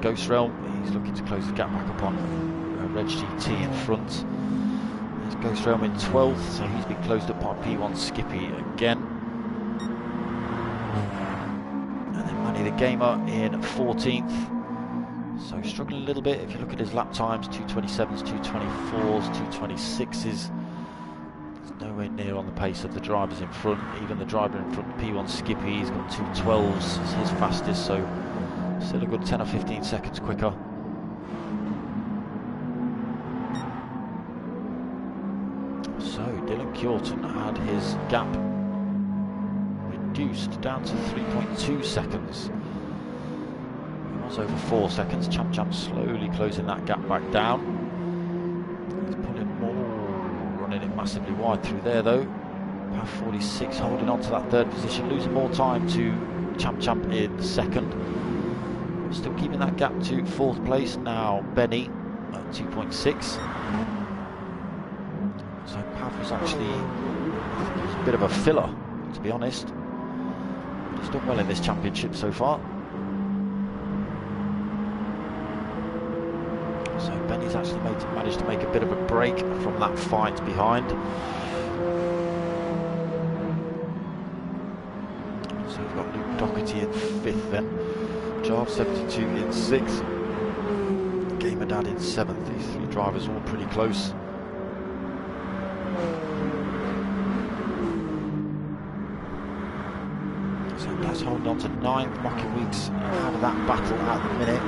A: Ghost Realm. He's looking to close the gap back up on Reg GT in front. There's Ghost Realm in 12th, so he's been closed up by P1 Skippy again. And then Manny the Gamer in 14th. So struggling a little bit. If you look at his lap times, 227s, 224s, 226s. He's nowhere near on the pace of the drivers in front. Even the driver in front, P1 Skippy, he's got 212s as his fastest, so still a good 10 or 15 seconds quicker. So Dylan Kjorton had his gap reduced down to 3.2 seconds. Over 4 seconds. Champ slowly closing that gap back down. He's pulling more, running it massively wide through there though. Pav 46 holding on to that 3rd position, losing more time to Champ in 2nd. Still keeping that gap to 4th place now. Benny at 2.6. So Pav was actually a bit of a filler, to be honest. But he's done well in this championship so far. So Benny's actually managed to make a bit of a break from that fight behind. So we've got Luke Doherty in 5th then. Jarv 72 in 6th. Gamer Dad in 7th. These 3 drivers all pretty close. So Dad's holding on to 9th. Monkey Weeks out of that battle at the minute.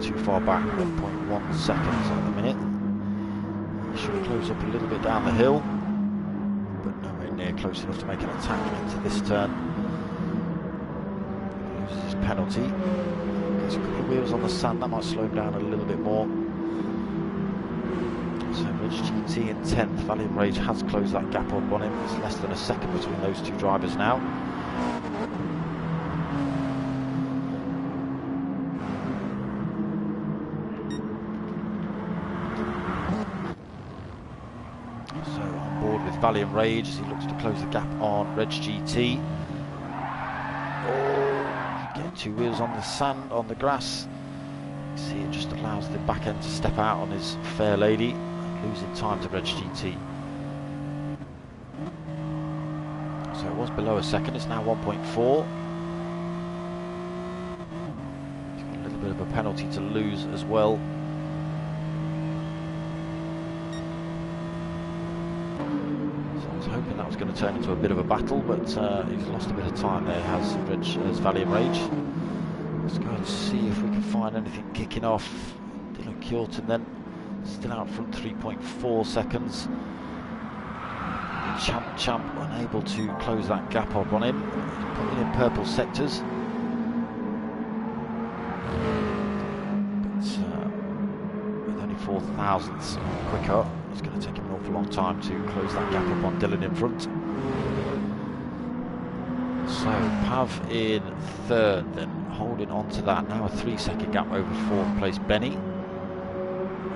A: Too far back, 1.1 seconds at the minute. He should have close up a little bit down the hill, but nowhere near close enough to make an attack into this turn. Loses his penalty. Gets a couple of wheels on the sand, that might slow him down a little bit more. So Reg GT in 10th, Valiant Rage has closed that gap up on him. It's less than a second between those two drivers now. So on board with Valiant Rage as he looks to close the gap on Reg GT. Oh, getting two wheels on the sand, on the grass. You see it just allows the back end to step out on his fair lady. Losing time to Reg GT. So it was below a second, it's now 1.4. He's got a little bit of a penalty to lose as well. So I was hoping that was going to turn into a bit of a battle, but he's lost a bit of time there, has Valiant Rage. Let's go and see if we can find anything kicking off. Dylan Kjorten then. Still out front, 3.4 seconds. Champ unable to close that gap up on him. He's putting in purple sectors. But with only 4 thousandths quicker, it's going to take him an awful long time to close that gap up on Dylan in front. So Pav in 3rd, then holding on to that. Now a 3-second gap over 4th place Benny.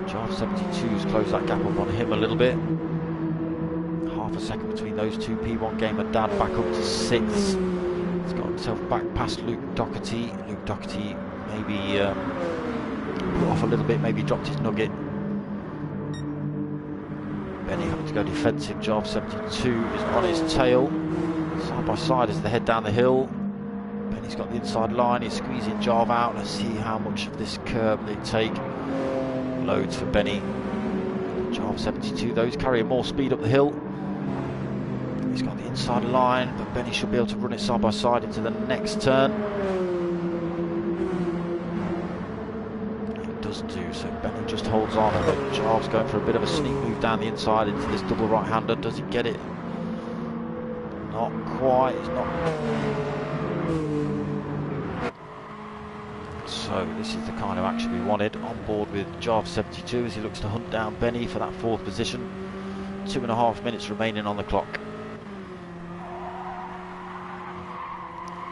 A: Jarve 72's closed that gap up on him a little bit. Half a second between those two. P1 Gamer Dad back up to 6th. He's got himself back past Luke Doherty. Luke Doherty maybe put off a little bit, maybe dropped his nugget. Benny having to go defensive. Jarve 72 is on his tail. Side by side as they head down the hill. Benny's got the inside line. He's squeezing Jarve out. Let's see how much of this curb they take. Loads for Benny. Jarve 72, those carrying more speed up the hill. He's got the inside line, but Benny should be able to run it side by side into the next turn. He does do, so Benny just holds on, and Jarve's going for a bit of a sneak move down the inside into this double right-hander. Does he get it? Not quite. He's not. So this is the kind of action we wanted. On board with Jarve 72 as he looks to hunt down Benny for that 4th position. 2.5 minutes remaining on the clock.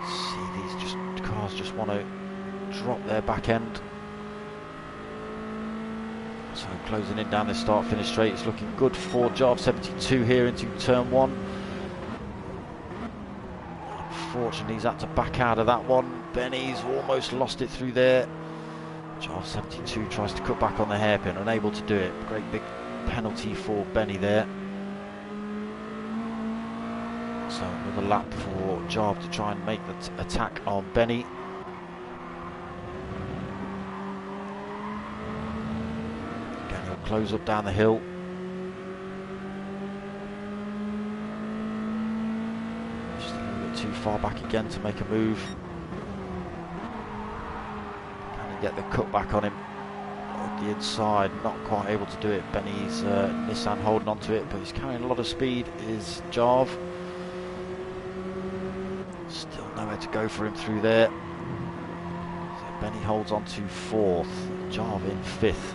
A: See, these cars just want to drop their back end. So closing in down the start-finish straight. It's looking good for Jarve 72 here into turn 1. Unfortunately, he's had to back out of that one. Benny's almost lost it through there. Jarve 72 tries to cut back on the hairpin, unable to do it. Great big penalty for Benny there. So another lap for Jarve to try and make the attack on Benny. Again, he'll close up down the hill. Too far back again to make a move. Can he get the cut back on him? On the inside, not quite able to do it. Benny's Nissan holding on to it, but he's carrying a lot of speed, is Jarve. Still nowhere to go for him through there. So Benny holds on to 4th, Jarve in 5th.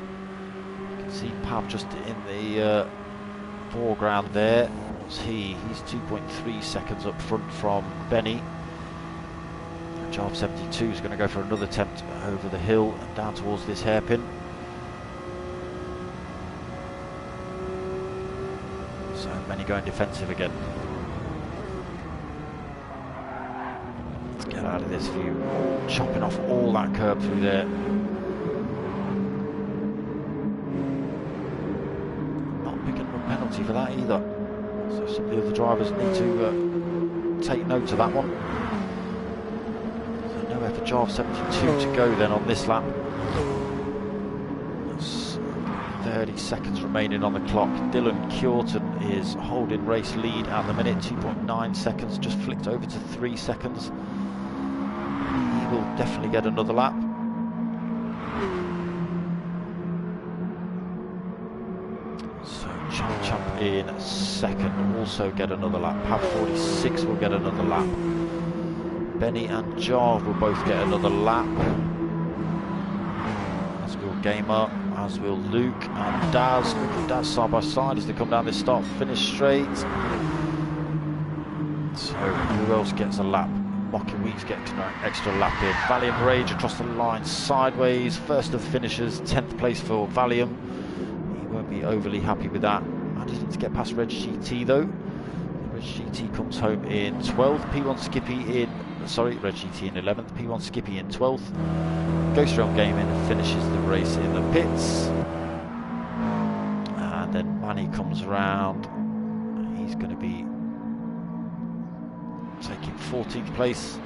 A: You can see Pav just in the foreground there. He's 2.3 seconds up front from Benny. Jarve 72 is going to go for another attempt over the hill and down towards this hairpin. So Benny going defensive again. Let's get out of this view. Chopping off all that curb through there. Not picking up a penalty for that either. So some of the other drivers need to take note of that one. So nowhere for Jarve 72 to go then on this lap. That's 30 seconds remaining on the clock. Dylan Kjorten is holding race lead at the minute, 2.9 seconds, just flicked over to 3 seconds. He will definitely get another lap. So Champ in second will also get another lap. Pav 46 will get another lap. Benny and Jarve will both get another lap. As will Gamer, as will Luke and Daz. Luke and Daz side by side as they come down this start finish straight. So who else gets a lap? Mocky Weeks gets an extra lap in. Valium Rage across the line sideways. First of finishers, 10th place for Valium. He won't be overly happy with that. Managing to get past Reg GT though. Reg GT comes home in 12th. P1 Skippy in, sorry, Reg GT in 11th. P1 Skippy in 12th. Ghost Realm Gaming finishes the race in the pits. And then Manny comes round. He's going to be taking 14th place.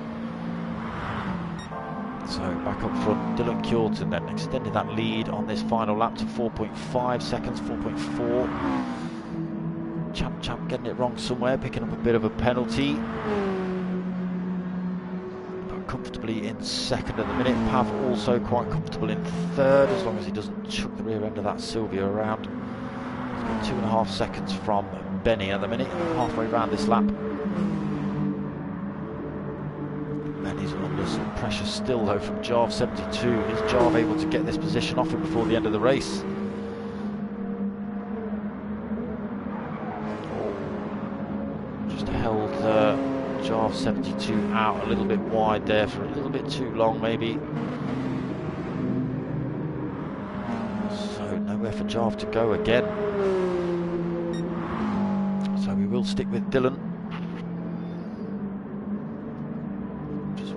A: So back up front, Dylan Kjorton then extended that lead on this final lap to 4.5 seconds, 4.4. Champ getting it wrong somewhere, picking up a bit of a penalty. But comfortably in second at the minute. Pav also quite comfortable in third, as long as he doesn't chuck the rear end of that Sylvia around. He's got 2.5 seconds from Benny at the minute, halfway around this lap. Benny's under some pressure still though from Jarve 72. Is Jarve able to get this position off him before the end of the race? Just held Jarve 72 out a little bit wide there for a little bit too long maybe. So nowhere for Jarve to go again. So we will stick with Dylan.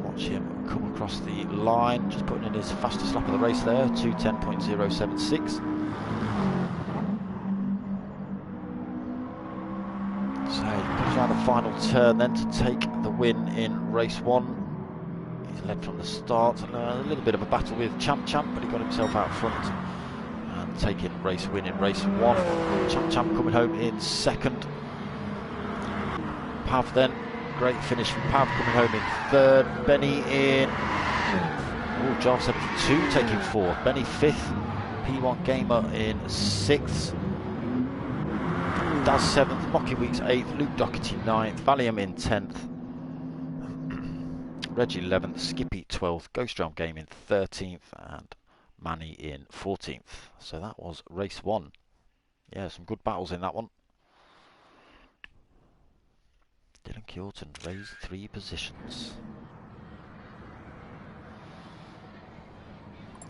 A: Watch him come across the line, just putting in his fastest lap of the race there, 2:10.076. So he comes around the final turn then to take the win in race 1. He's led from the start, and a little bit of a battle with Champ, but he got himself out front and taking race win in race 1. Champ coming home in second. Pav then. Great finish from Pav coming home in third. Benny in. Oh, Jarve 72 taking fourth. Benny 5th. P1 Gamer in 6th. Daz 7th. Mocky Weeks 8th. Luke Doherty 9th. Valium in 10th. Reggie 11th. Skippy 12th. Ghost Realm Gaming 13th. And Manny in 14th. So that was race 1. Yeah, some good battles in that one. Dylan Kjorton raised 3 positions.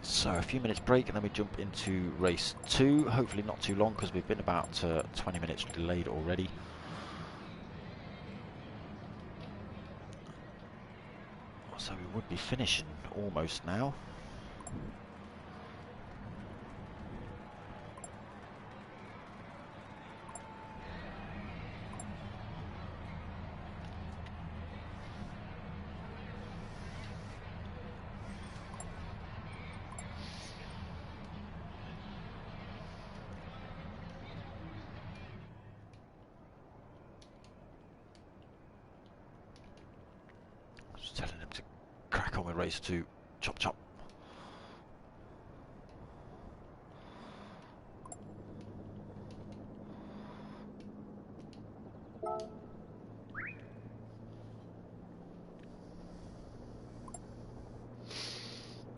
A: So a few minutes break and then we jump into race 2. Hopefully not too long because we've been about 20 minutes delayed already. So we would be finishing almost now. Telling him to crack on with race 2. Chop chop.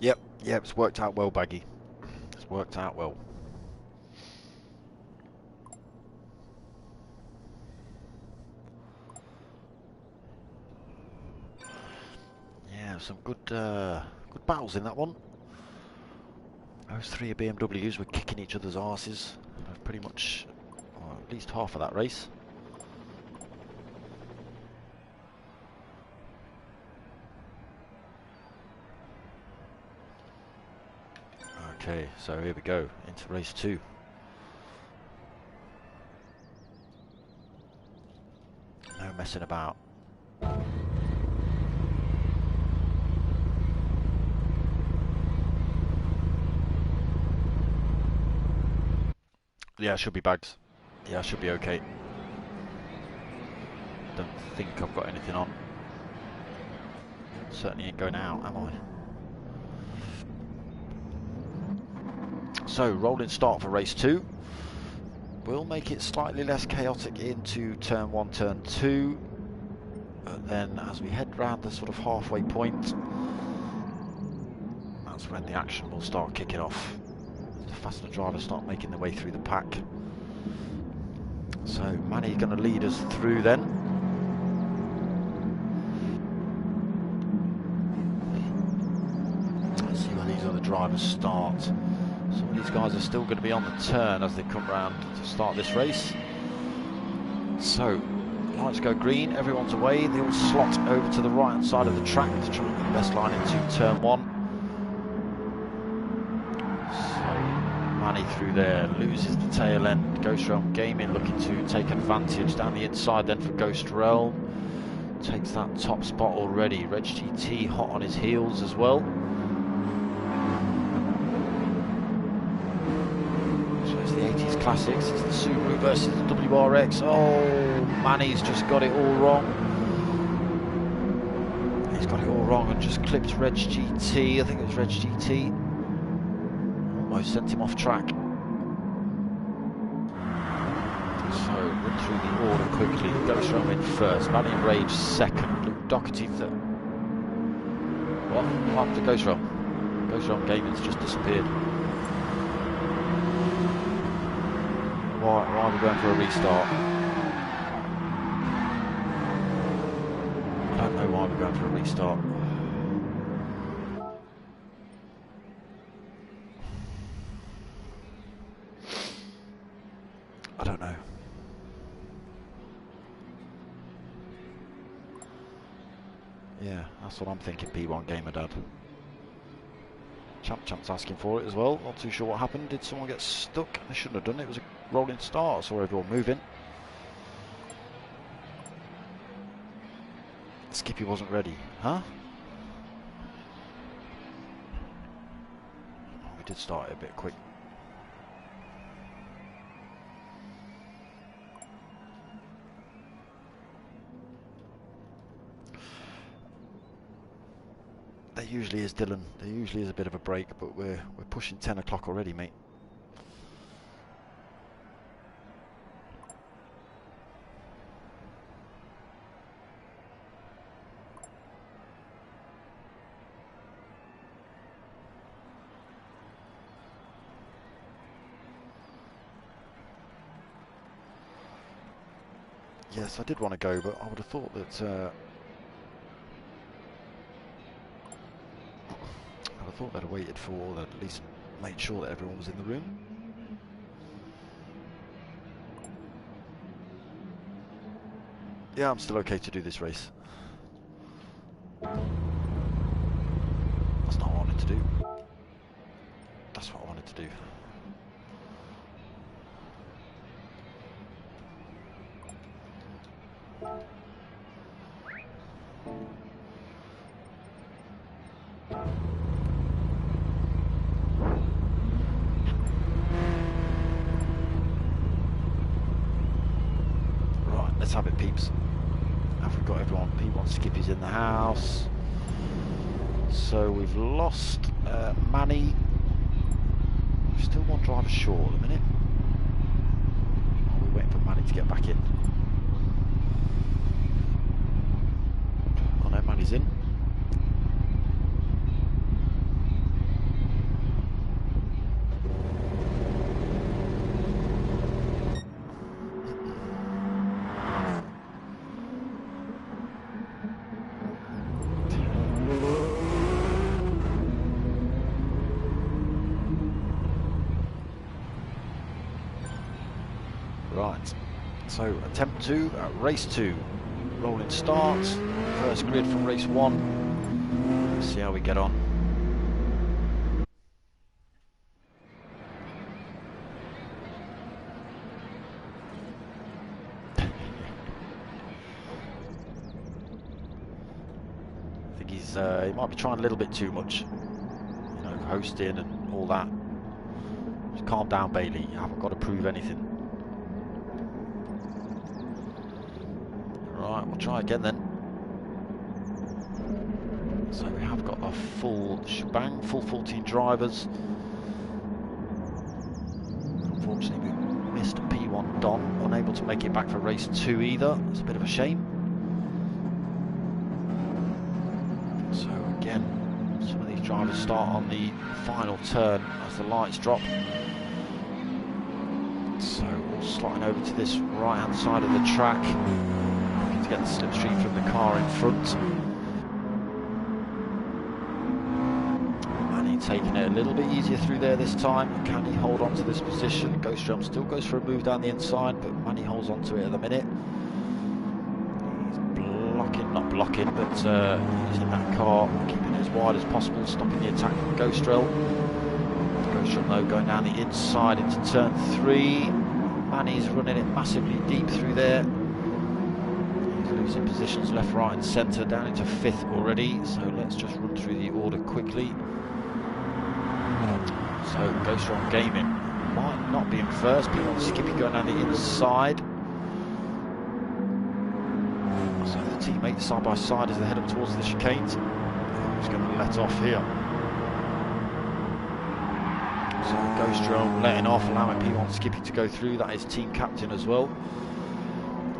A: Yep, it's worked out well, Baggy. It's worked out well. Some good battles in that one. Those 3 BMWs were kicking each other's arses pretty much, or at least half of that race. Okay, so here we go into race 2. No messing about. Yeah, should be bags. Yeah, I should be okay. Don't think I've got anything on. Certainly ain't going out, am I? So, rolling start for race 2. will make it slightly less chaotic into turn 1, turn 2. But then as we head round the sort of halfway point, that's when the action will start kicking off. The faster drivers start making their way through the pack. So Manny's going to lead us through then. Let's see where these other drivers start. Some of these guys are still going to be on the turn as they come round to start this race. So lights go green, everyone's away. They all slot over to the right hand side of the track to try and get the best line into turn 1. Manny through there, loses the tail end. Ghost Realm Gaming looking to take advantage down the inside then for Ghost Realm. Takes that top spot already. Reg GT hot on his heels as well. So it's the 80s classics, it's the Subaru versus the WRX. Oh, Manny's just got it all wrong. He's got it all wrong and just clipped Reg GT. I think it was Reg GT. Almost sent him off track. So run through the order quickly. Ghost Realm in first, Manny and Rage second, Luke Doherty third. What happened to Ghost Realm? Ghost Realm Gaming's just disappeared. Why are we going for a restart? I don't know why we're going for a restart. I don't know. Yeah, that's what I'm thinking, P1 Gamer Dad. Champ's asking for it as well. Not too sure what happened. Did someone get stuck? They shouldn't have done it. It was a rolling start. I saw everyone moving. Skippy wasn't ready. Huh? We did start it a bit quick. There usually is, Dylan. There usually is a bit of a break, but we're pushing 10 o'clock already, mate. Yes, I did want to go, but I would have thought that I thought they'd have waited for, or they'd at least made sure that everyone was in the room. Yeah, I'm still okay to do this race. That's not what I wanted to do. That's what I wanted to do. Right, let's have it, peeps. Have we got everyone? P1 Skippy's in the house. So we've lost Manny. We're still one driver short at the minute. Oh, we're waiting for Manny to get back in. Oh no, Manny's in. Right, so attempt 2, race 2, rolling start, first grid from race 1, let's see how we get on. I think he might be trying a little bit too much, you know, hosting and all that. Just calm down, Bailey, you haven't got to prove anything. Right, we'll try again then. So we have got a full shebang, full 14 drivers. Unfortunately we missed P1 P1 Don, unable to make it back for race 2 either. It's a bit of a shame. So again, some of these drivers start on the final turn as the lights drop. So all slotting over to this right hand side of the track, looking to get the slipstream from the car in front. Taking it a little bit easier through there this time. Can he hold on to this position? Ghostdrum still goes for a move down the inside, but Manny holds on to it at the minute. He's blocking, not blocking, but using that car, keeping it as wide as possible, stopping the attack from Ghostrel. Ghostdrum though going down the inside into turn 3. Manny's running it massively deep through there. He's losing positions left, right and centre, down into 5th already. So let's just run through the order quickly. So Ghostdrum Gaming might not be in first. P1RC going down the inside. So the teammates side by side as they head up towards the chicanes. Who's going to let off here? So Ghostdrum letting off, allowing P1RC to go through. That is team captain as well.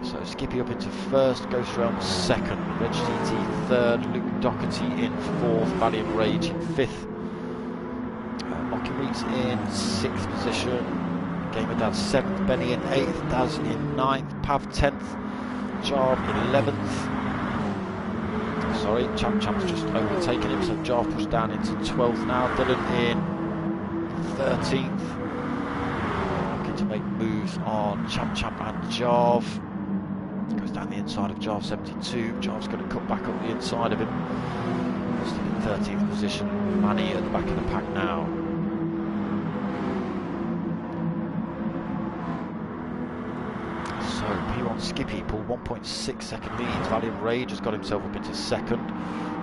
A: So Skippy up into first, Ghostdrum 2nd, Reg GT 3rd, Luke Doherty in 4th, Valiant Rage in 5th. Meets in 6th position, Gamer Dad 7th, Benny in 8th, Daz in 9th, Pav 10th, Jarv 11th. Sorry, Champ's just overtaken him, so Jarv pushed down into 12th now. Dylan in 13th. Looking to make moves on Champ and Jarv. Goes down the inside of Jarv 72. Jarv's going to cut back up the inside of him. Still in 13th position. Manny at the back of the pack now. Skippy pulled 1.6 second lead. Valiant Rage has got himself up into 2nd.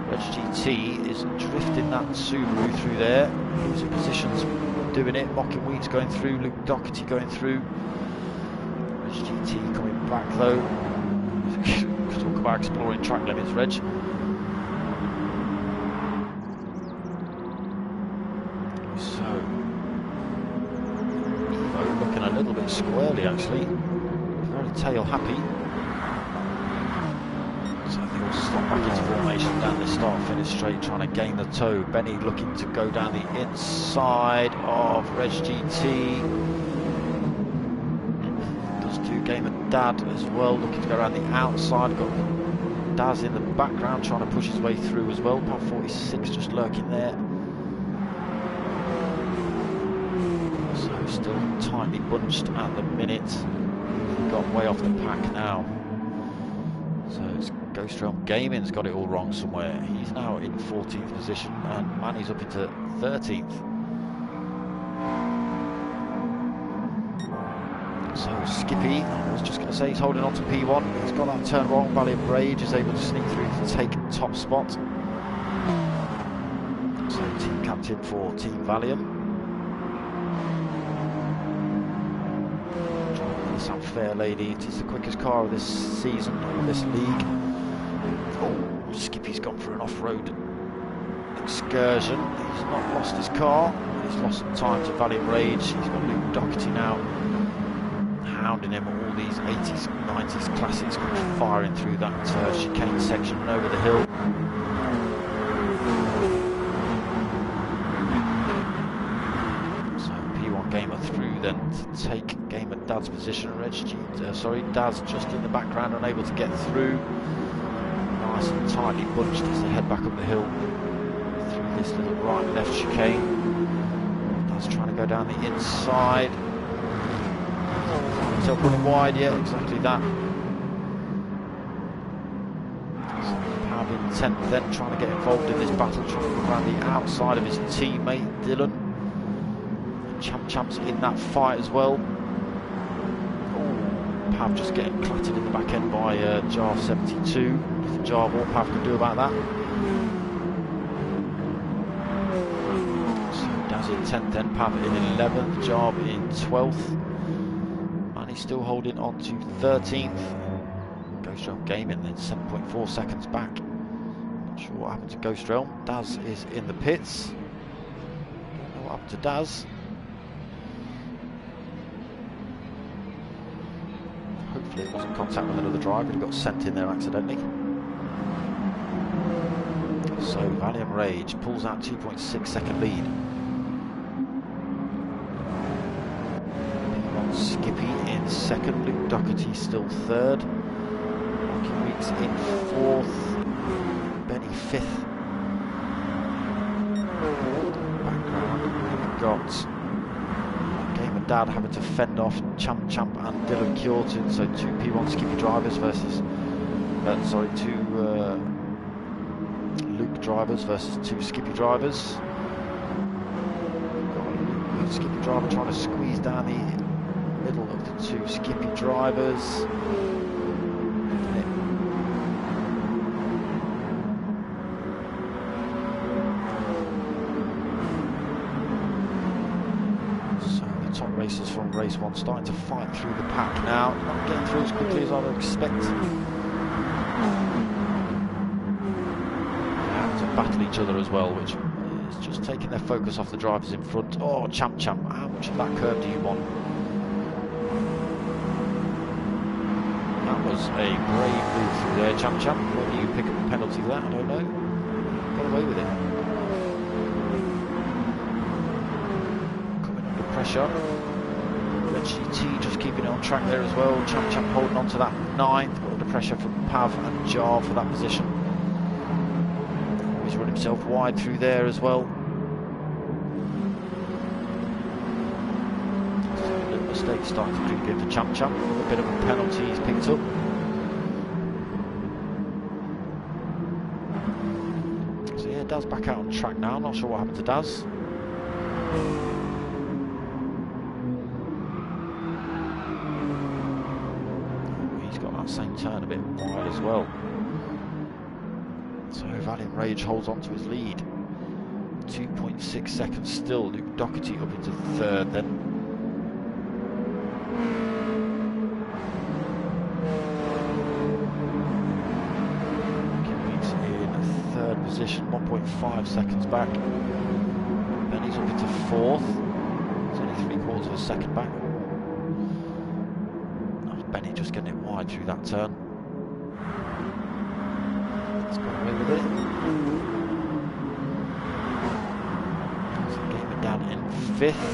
A: Reg GT is drifting that Subaru through there, losing positions, doing it. Mocking Weeds going through, Luke Doherty going through. Reg GT coming back though. Talk about exploring track limits, Reg. So Evo looking a little bit squirrely actually. Very tail happy. So they all slot back into formation down the start finish straight, trying to gain the toe. Benny looking to go down the inside of Reg GT. Does do Gamer Dad as well, looking to go around the outside. Got Daz in the background trying to push his way through as well. Pav 46 just lurking there. So still tightly bunched at the minute. Got way off the pack now. So it's Ghostdrum Gaming's got it all wrong somewhere. He's now in 14th position and Manny's up into 13th. So Skippy, I was just going to say, he's holding on to P1. He's got that turn wrong. Valiant Rage is able to sneak through to take top spot. So team captain for Team Valiant. This unfair lady, it is the quickest car of this season, or this league. Oh, Skippy's gone for an off-road excursion. He's not lost his car, he's lost some time to Valiant Rage. He's got Luke Doherty now hounding him. All these 80s, 90s classics come firing through that chicane section and over the hill. Gamer through then to take Gamer Dad's position. Dad's just in the background, unable to get through. Nice and tightly bunched as they head back up the hill through this little right left chicane. Dad's trying to go down the inside. So running wide, yeah, exactly that. Pav in 10th then, trying to get involved in this battle, trying to go around the outside of his teammate Dylan. Champ's in that fight as well. Oh, Pav just getting clattered in the back end by Jarv 72. Nothing Jarv or Pav can do about that. So Daz in 10th then, Pav in 11th, Jarv in 12th. And he's still holding on to 13th. Ghostdrum Gaming then 7.4 seconds back. Not sure what happened to Ghostdrum. Daz is in the pits. Don't know what happened to Daz. Hopefully it wasn't contact with another driver who got sent in there accidentally. So Valiant Rage pulls out 2.6 second lead. P1 Skippy in second, Luke Doherty still third. Rocky Weeks in fourth, Benny fifth. Background, we've got Game and Dad having to fend off Champ and Dylan Kjorton, so two P1 Skippy drivers versus, two Luke drivers versus two Skippy drivers. Got a Luke Skippy driver trying to squeeze down the middle of the two Skippy drivers. So the top racers from race one starting to fight through the pack now, not getting through as quickly as I would expect. Battle each other as well, which is just taking their focus off the drivers in front. Oh, Champ, how much of that curve do you want? That was a brave move through there, Champ. Whether you pick up a penalty for that, I don't know. Got away with it. Coming under pressure. Red GT just keeping it on track there as well. Champ holding on to that ninth, but under pressure from Pav and Jar for that position. He's run himself wide through there as well. So a little mistake starting to creep in for Champ. A bit of a penalty he's picked up. So yeah, Daz back out on track now. Not sure what happened to Daz. He's got that same turn a bit wide as well. So Valiant Rage holds on to his lead. 2.6 seconds still. Luke Doherty up into third then. Weeks in third position, 1.5 seconds back. Benny's up into fourth. It's only 3/4 of a second back. That was Benny just getting it wide through that turn. Got away with it. So Game and Dad in fifth.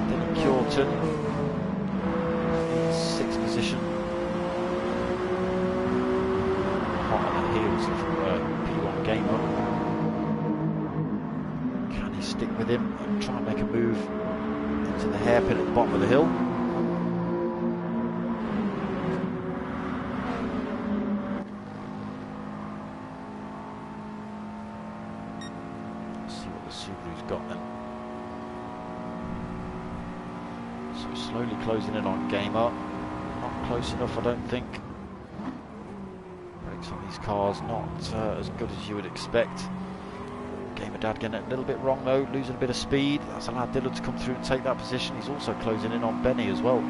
A: Dylan Kjorton in sixth position. Hot on the heels of P1 Gamer. Can he stick with him and try and make a move into the hairpin at the bottom of the hill? Got then. So slowly closing in on Gamer. Not close enough, I don't think. Brakes on these cars not as good as you would expect. Gamer Dad getting it a little bit wrong though, losing a bit of speed. That's allowed Dylan to come through and take that position. He's also closing in on Benny as well.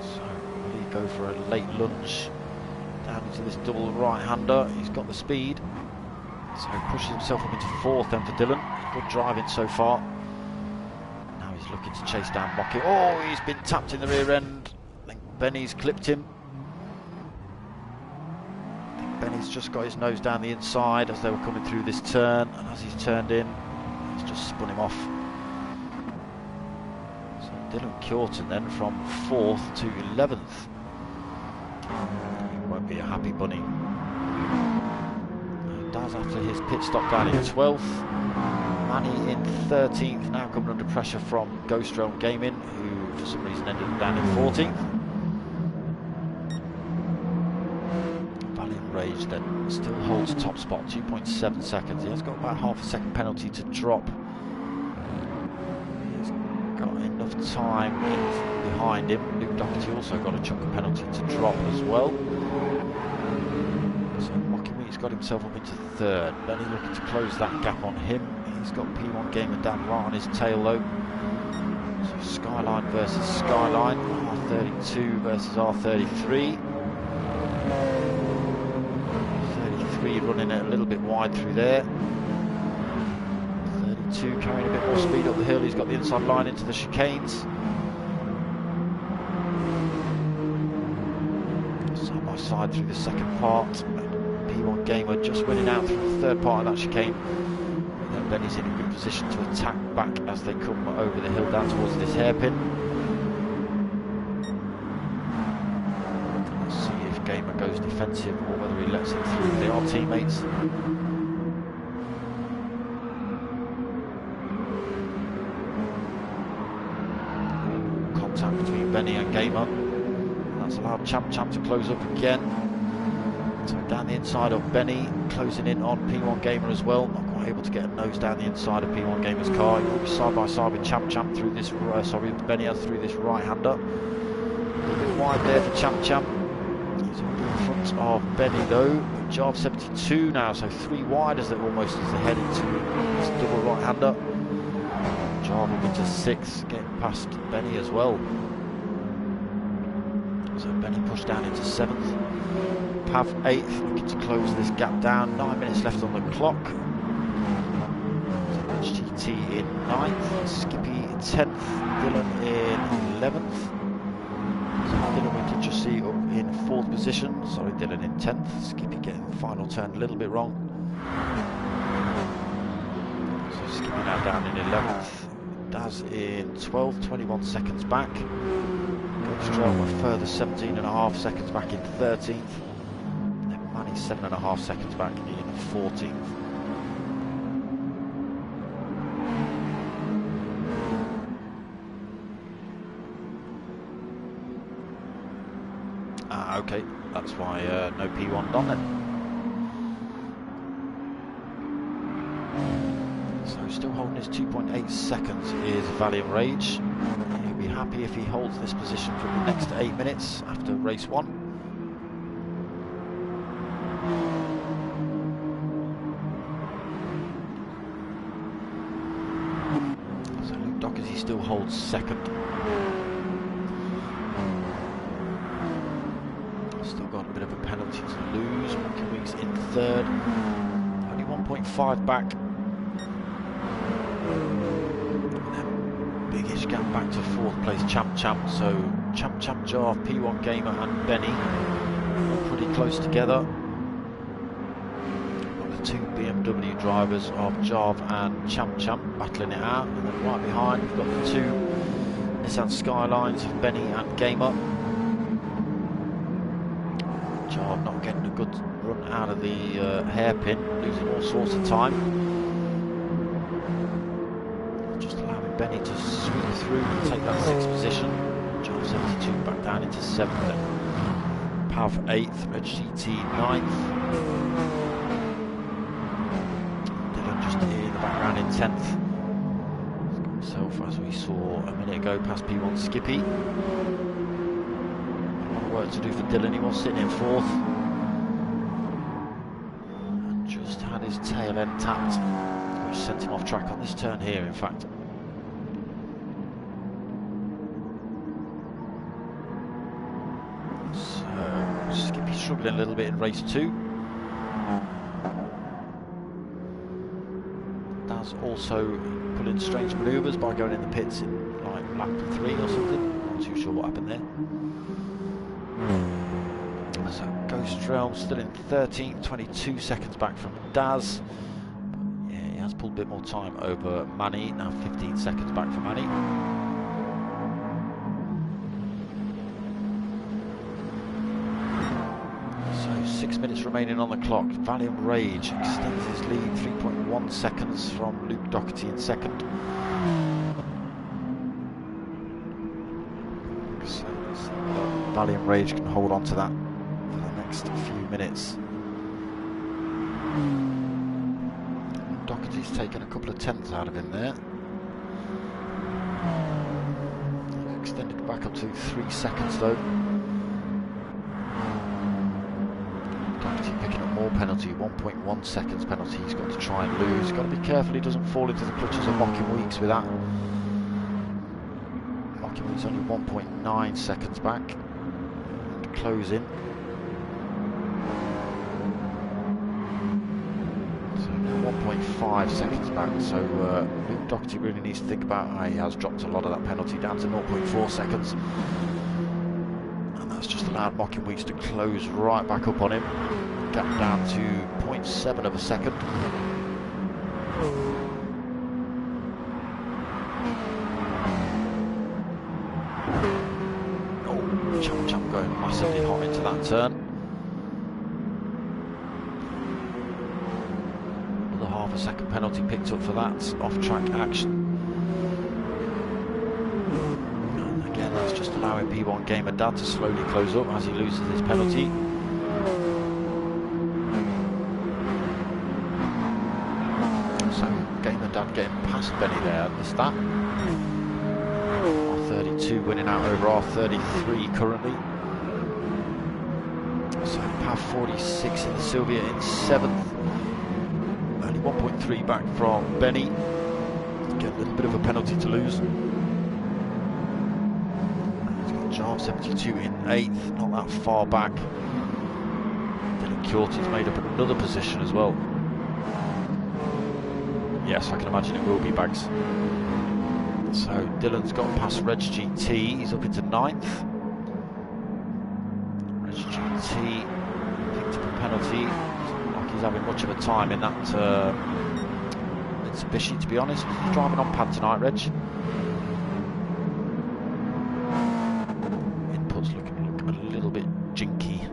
A: So will he go for a late lunge down into this double right-hander? He's got the speed, so he pushes himself up into fourth then for Dylan. Good driving so far. Now he's looking to chase down Mocky. Oh, he's been tapped in the rear end. I think Benny's clipped him. I think Benny's just got his nose down the inside as they were coming through this turn, and as he's turned in, he's just spun him off. So Dylan Kjorton then from 4th to 11th. Won't be a happy bunny. Daz after his pit stop down in 12th. Manny in 13th, now coming under pressure from Ghost Realm Gaming, who for some reason ended up down in 14th. Valiant Rage then still holds top spot, 2.7 seconds. He has got about half a second penalty to drop. He's got enough time behind him. Luke Doherty also got a chunk of penalty to drop as well. So Mocky Meat's got himself up into third. Benny looking to close that gap on him. He's got P1 Game and Dan right on his tail though. So Skyline versus Skyline. R32 versus R33. 33 running it a little bit wide through there. 72 carrying a bit more speed up the hill. He's got the inside line into the chicanes. Side by side through the second part. P1 Gamer just winning out through the third part of that chicane. And then Benny's in a good position to attack back as they come over the hill down towards this hairpin. Let's see if Gamer goes defensive or whether he lets it through. They are teammates. Contact between Benny and Gamer. That's allowed Champ to close up again. So down the inside of Benny, closing in on P1 Gamer as well. Not quite able to get a nose down the inside of P1 Gamer's car. He will be side by side with Champ through this. Benny through this right-hander. A little bit wide there for Champ. He's already in front of Benny though. Jarv 72 now, so 3 wide as they head into this double right-hander. Jarv will be to 6, getting past Benny as well. So Benny pushed down into 7th. Pav 8th, looking to close this gap down. 9 minutes left on the clock. GT in 9th, Skippy 10th, Dylan in 11th. So Dylan we can just see up in 4th position. Sorry, Dylan in 10th. Skippy getting the final turn a little bit wrong. So Skippy now down in 11th. Daz in 12th, 21 seconds back. Ghostrel a further 17.5 seconds back in 13th. 7.5 seconds back in 14th. Okay, that's why no P1 Don then. So still holding his 2.8 seconds is Valiant Rage. He'll be happy if he holds this position for the next 8 minutes after race 1. He still holds 2nd. Still got a bit of a penalty to lose. Monkey Wings in 3rd. Only 1.5 back. Big-ish gap back to 4th place Champ. So Champ, Jarv, P1 Gamer and Benny all pretty close together. The 2 BMW drivers of Jarv and Champ battling it out, and then right behind we've got the 2 Nissan Skylines of Benny and Gamer. Jarv not getting a good run out of the hairpin, losing all sorts of time. Just allowing Benny to sweep through and take that 6th position. Jarv 72 back down into 7th then. Pav 8th, Red GT 9th. In the background in 10th. He's got himself, as we saw a minute ago, past P1 Skippy. A lot of work to do for Dylan. He was sitting in 4th. And just had his tail end tapped, which sent him off track on this turn here, in fact. So, Skippy struggling a little bit in race 2. Also pulling strange manoeuvres by going in the pits in like lap 3 or something. Not too sure what happened there. So Ghost Realm still in 13th, 22 seconds back from Daz. But yeah, he has pulled a bit more time over Manny, now 15 seconds back from Manny. So 6 minutes remaining on the clock. Valiant Rage extends his lead 3.1 seconds from Luke Doherty in 2nd. So Valiant Rage can hold on to that for the next few minutes. Doherty's taken a couple of tenths out of him there. Extended back up to 3 seconds though. Picking up more penalty, 1.1 seconds penalty he's got to try and lose. Got to be careful he doesn't fall into the clutches of Mocking Weeks with that. Mocking Weeks only 1.9 seconds back. And closing. So 1.5 5 seconds back. So Luke Doherty really needs to think about how he has dropped a lot of that penalty down to 0.4 seconds. And that's just allowed Mocking Weeks to close right back up on him. Gap down to 0.7 of a second. Oh, Champ going massively hot into that turn. Another half a second penalty picked up for that off-track action. And again, that's just allowing P1 Gamer Dad to slowly close up as he loses his penalty. Dad getting past Benny there, missed that. R32 winning out over R33 currently. So PAV 46 in the Sylvia in 7th. Only 1.3 back from Benny. Get a little bit of a penalty to lose. He's got Jarv 72 in 8th, not that far back. Dylan Kjorty's made up another position as well. Yes, I can imagine it will be Bags. So Dylan's got past Reg GT, he's up into 9th. Reg GT picked up a penalty. Doesn't look like he's having much of a time in that Mitsubishi, to be honest. He's driving on pad tonight, Reg. Input's looking a little bit jinky.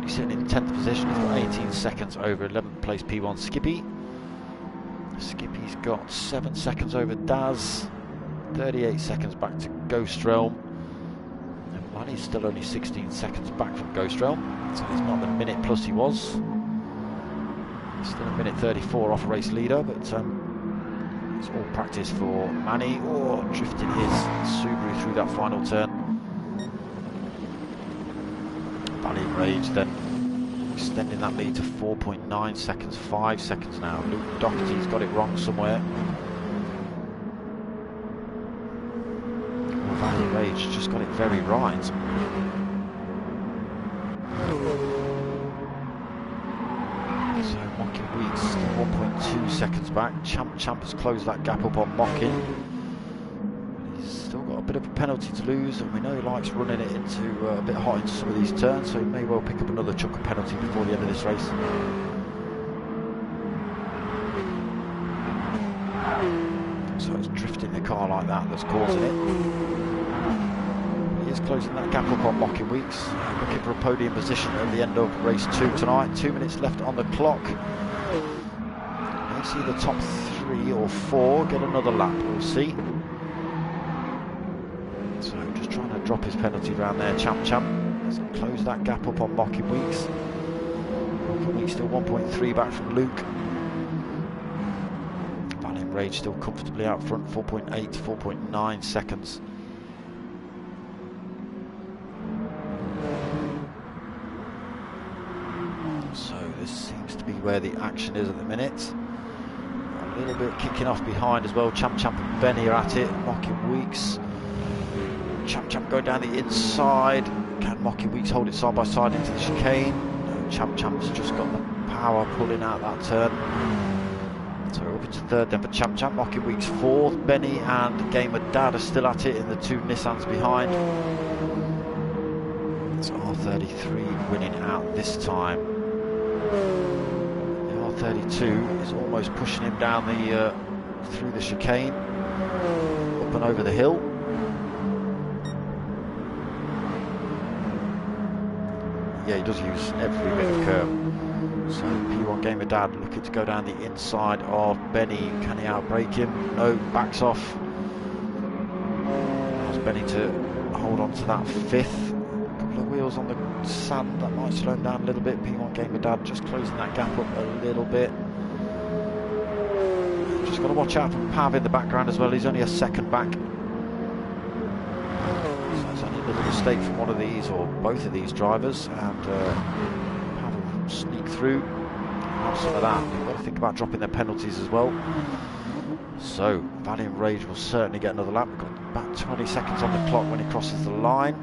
A: Sitting in 10th position, he's got 18 seconds over 11th place P1 Skippy. Skippy's got 7 seconds over Daz, 38 seconds back to Ghost Realm, and Manny's still only 16 seconds back from Ghost Realm, so he's not the minute plus he was. Still a minute 34 off race leader, but it's all practice for Manny, or drifting his Subaru through that final turn. Valiant Rage then extending that lead to 4.9 seconds, 5 seconds now. Luke Doherty's got it wrong somewhere. Well, Valiant Rage just got it very right. So Mocking Weeks still 1.2 seconds back. Champ has closed that gap up on Mocking. Still got a bit of a penalty to lose, and we know he likes running it into a bit hot into some of these turns, so he may well pick up another chunk of penalty before the end of this race. So it's drifting the car like that that's causing it. He is closing that gap up on Mocking Weeks, looking for a podium position at the end of race 2 tonight. 2 minutes left on the clock. May see the top 3 or 4 get another lap, we'll see. So just trying to drop his penalty around there. Champ has closed that gap up on Mocking Weeks. Mocking Weeks still 1.3 back from Luke. Valiant Rage still comfortably out front, 4.8 to 4.9 seconds. So this seems to be where the action is at the minute. A little bit kicking off behind as well. Champ and Benny are at it. Mocking Weeks. Champ going down the inside. Can Mocking Weeks hold it side by side into the chicane? No, Champ's just got the power pulling out that turn. So we're up into 3rd then for Champ. Mocking Weeks 4th. Benny and Gamer Dad are still at it in the 2 Nissans behind. It's R33 winning out this time. The R32 is almost pushing him down the through the chicane, up and over the hill. Yeah, he does use every bit of curve. So P1 Gamer Dad looking to go down the inside of Benny. Can he outbrake him? No, backs off. Allows Benny to hold on to that 5th. A couple of wheels on the sand, that might slow him down a little bit. P1 Gamer Dad just closing that gap up a little bit. Just got to watch out for Pav in the background as well. He's only a second back. A little mistake from one of these or both of these drivers, and have a sneak through. Have some of that. You've got to think about dropping their penalties as well. So Valiant Rage will certainly get another lap. We've got about 20 seconds on the clock when he crosses the line.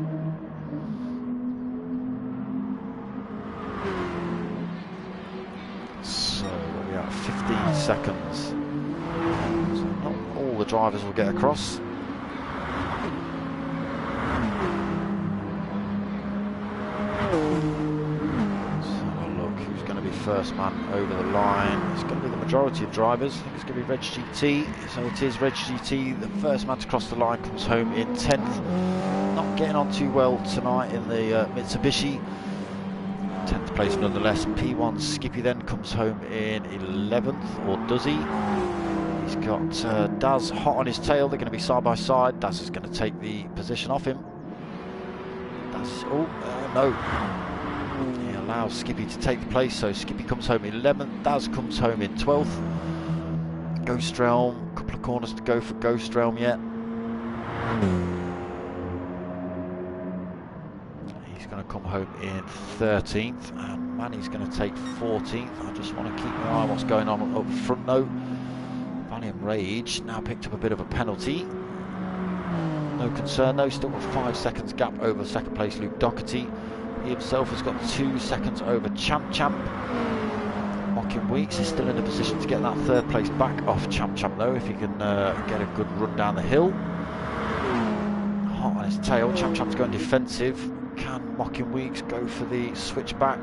A: So about 15 seconds. So not all the drivers will get across. First man over the line. It's going to be the majority of drivers. I think it's going to be Reg GT. So it is Reg GT. The first man to cross the line comes home in 10th. Not getting on too well tonight in the Mitsubishi. 10th place nonetheless. P1 Skippy then comes home in 11th, or does he? He's got Daz hot on his tail. They're going to be side by side. Daz is going to take the position off him. Daz, no. He allows Skippy to take the place, so Skippy comes home in 11th, Daz comes home in 12th. Ghost Realm, a couple of corners to go for Ghost Realm yet. He's going to come home in 13th, and Manny's going to take 14th. I just want to keep my eye on what's going on up front though. Valiant Rage now picked up a bit of a penalty. No concern though, still got 5 seconds gap over second place Luke Doherty. He himself has got 2 seconds over Champ. Mocking Weeks is still in a position to get that third place back off Champ though, if he can get a good run down the hill. Hot on his tail, Champ's going defensive. Can Mocking Weeks go for the switch back?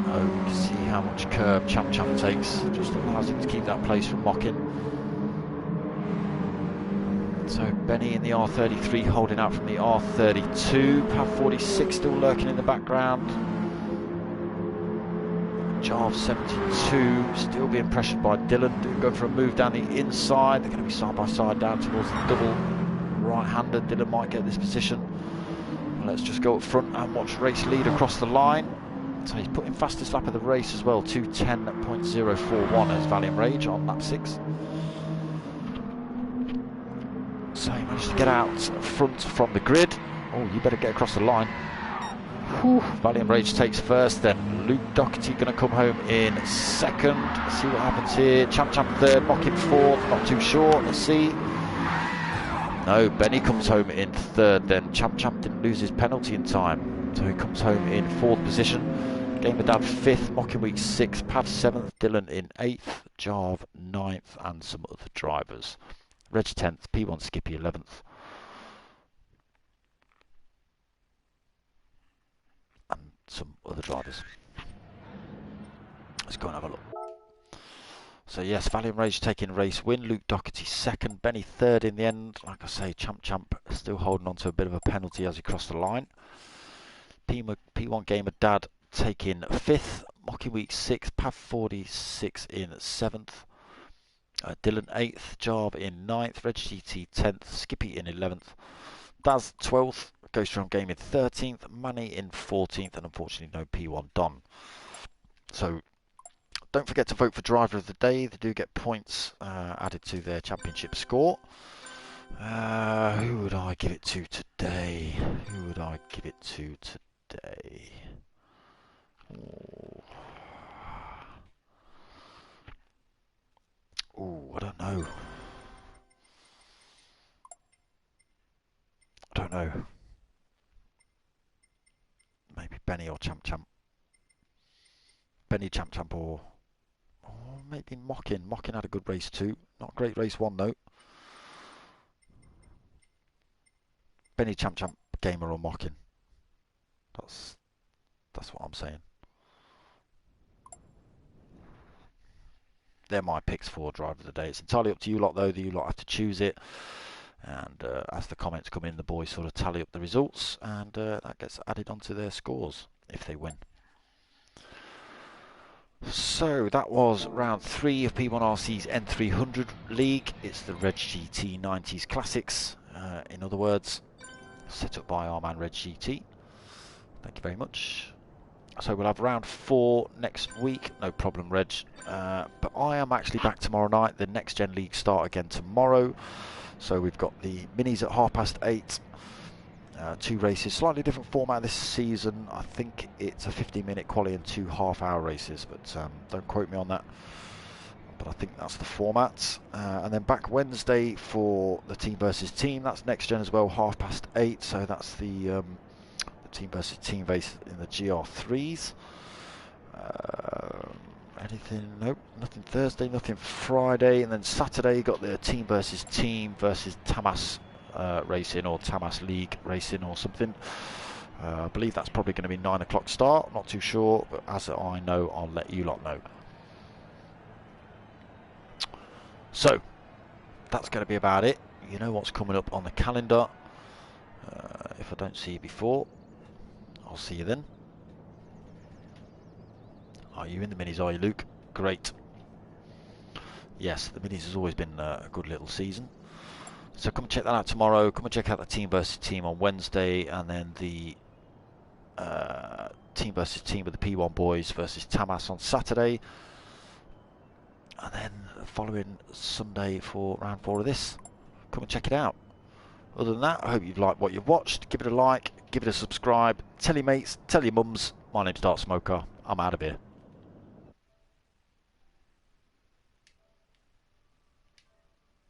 A: Oh, you can see how much curb Champ takes. Just allows him to keep that place from Mocking. So Benny in the R33 holding out from the R32. Pav 46 still lurking in the background. Jarv 72 still being pressured by Dylan. Going for a move down the inside. They're going to be side by side down towards the double right-hander. Dylan might get this position. Let's just go up front and watch race lead across the line. So he's putting fastest lap of the race as well. 2:10.041 as Valiant Rage on lap 6. So he managed to get out front from the grid. Oh, you better get across the line. Whew. Valiant Rage takes first, then Luke Doherty going to come home in second. Let's see what happens here. Champ third, Mocking fourth, not too sure. Let's see. No, Benny comes home in third, then Champ didn't lose his penalty in time. So he comes home in fourth position. Gamer Dad fifth, Mocking Week sixth, Pav seventh, Dylan in eighth, Jarv ninth, and some other drivers. Reg 10th, P1 Skippy 11th. And some other drivers. Let's go and have a look. So yes, Valiant Rage taking race win. Luke Doherty second, Benny third in the end. Like I say, Champ still holding on to a bit of a penalty as he crossed the line. P1 Gamer Dad taking fifth, Mocking Week sixth, Pav 46 in seventh. Dylan 8th, Jarv in 9th, Reg GT 10th, Skippy in 11th, Daz 12th, Ghost Realm Gaming 13th, Manny in 14th, and unfortunately no P1 Don. So don't forget to vote for Driver of the Day. They do get points added to their championship score. Who would I give it to today? Who would I give it to today? Oh, I don't know. Maybe Benny or Champ. Benny, Champ, or maybe Mocking. Mocking had a good race too. Not a great race one though. Benny, Champ, Gamer or Mocking. That's what I'm saying. They're my picks for Driver of the Day. It's entirely up to you lot though. You lot have to choose it. And as the comments come in, the boys sort of tally up the results, and that gets added onto their scores if they win. So that was round 3 of P1RC's N300 League. It's the Reg GT 90s Classics, in other words, set up by our man Reg GT. Thank you very much. So we'll have round 4 next week, no problem Reg. But I am actually back tomorrow night. The Next Gen League start again tomorrow. So we've got the minis at 8:30. 2 races, slightly different format this season. I think it's a 15-minute quali and 2 half-hour races, but don't quote me on that. But I think that's the format. And then back Wednesday for the team versus team. That's Next Gen as well, 8:30. So that's the team versus team race in the GR3s. Anything? Nope, nothing Thursday, nothing Friday, and then Saturday you got the team versus Tamas Racing, or Tamas League Racing or something. I believe that's probably going to be 9 o'clock start, not too sure, but as I know, I'll let you lot know. So, that's going to be about it. You know what's coming up on the calendar. If I don't see you before, I'll see you then. Are you in the minis, are you, Luke? Great. Yes, the minis has always been a good little season. So come and check that out tomorrow. Come and check out the team versus team on Wednesday, and then the team versus team with the P1 boys versus Tamas on Saturday. And then the following Sunday for round 4 of this. Come and check it out. Other than that, I hope you've liked what you've watched. Give it a like, give it a subscribe, tell your mates, tell your mums. My name's Darksmoka. I'm out of here.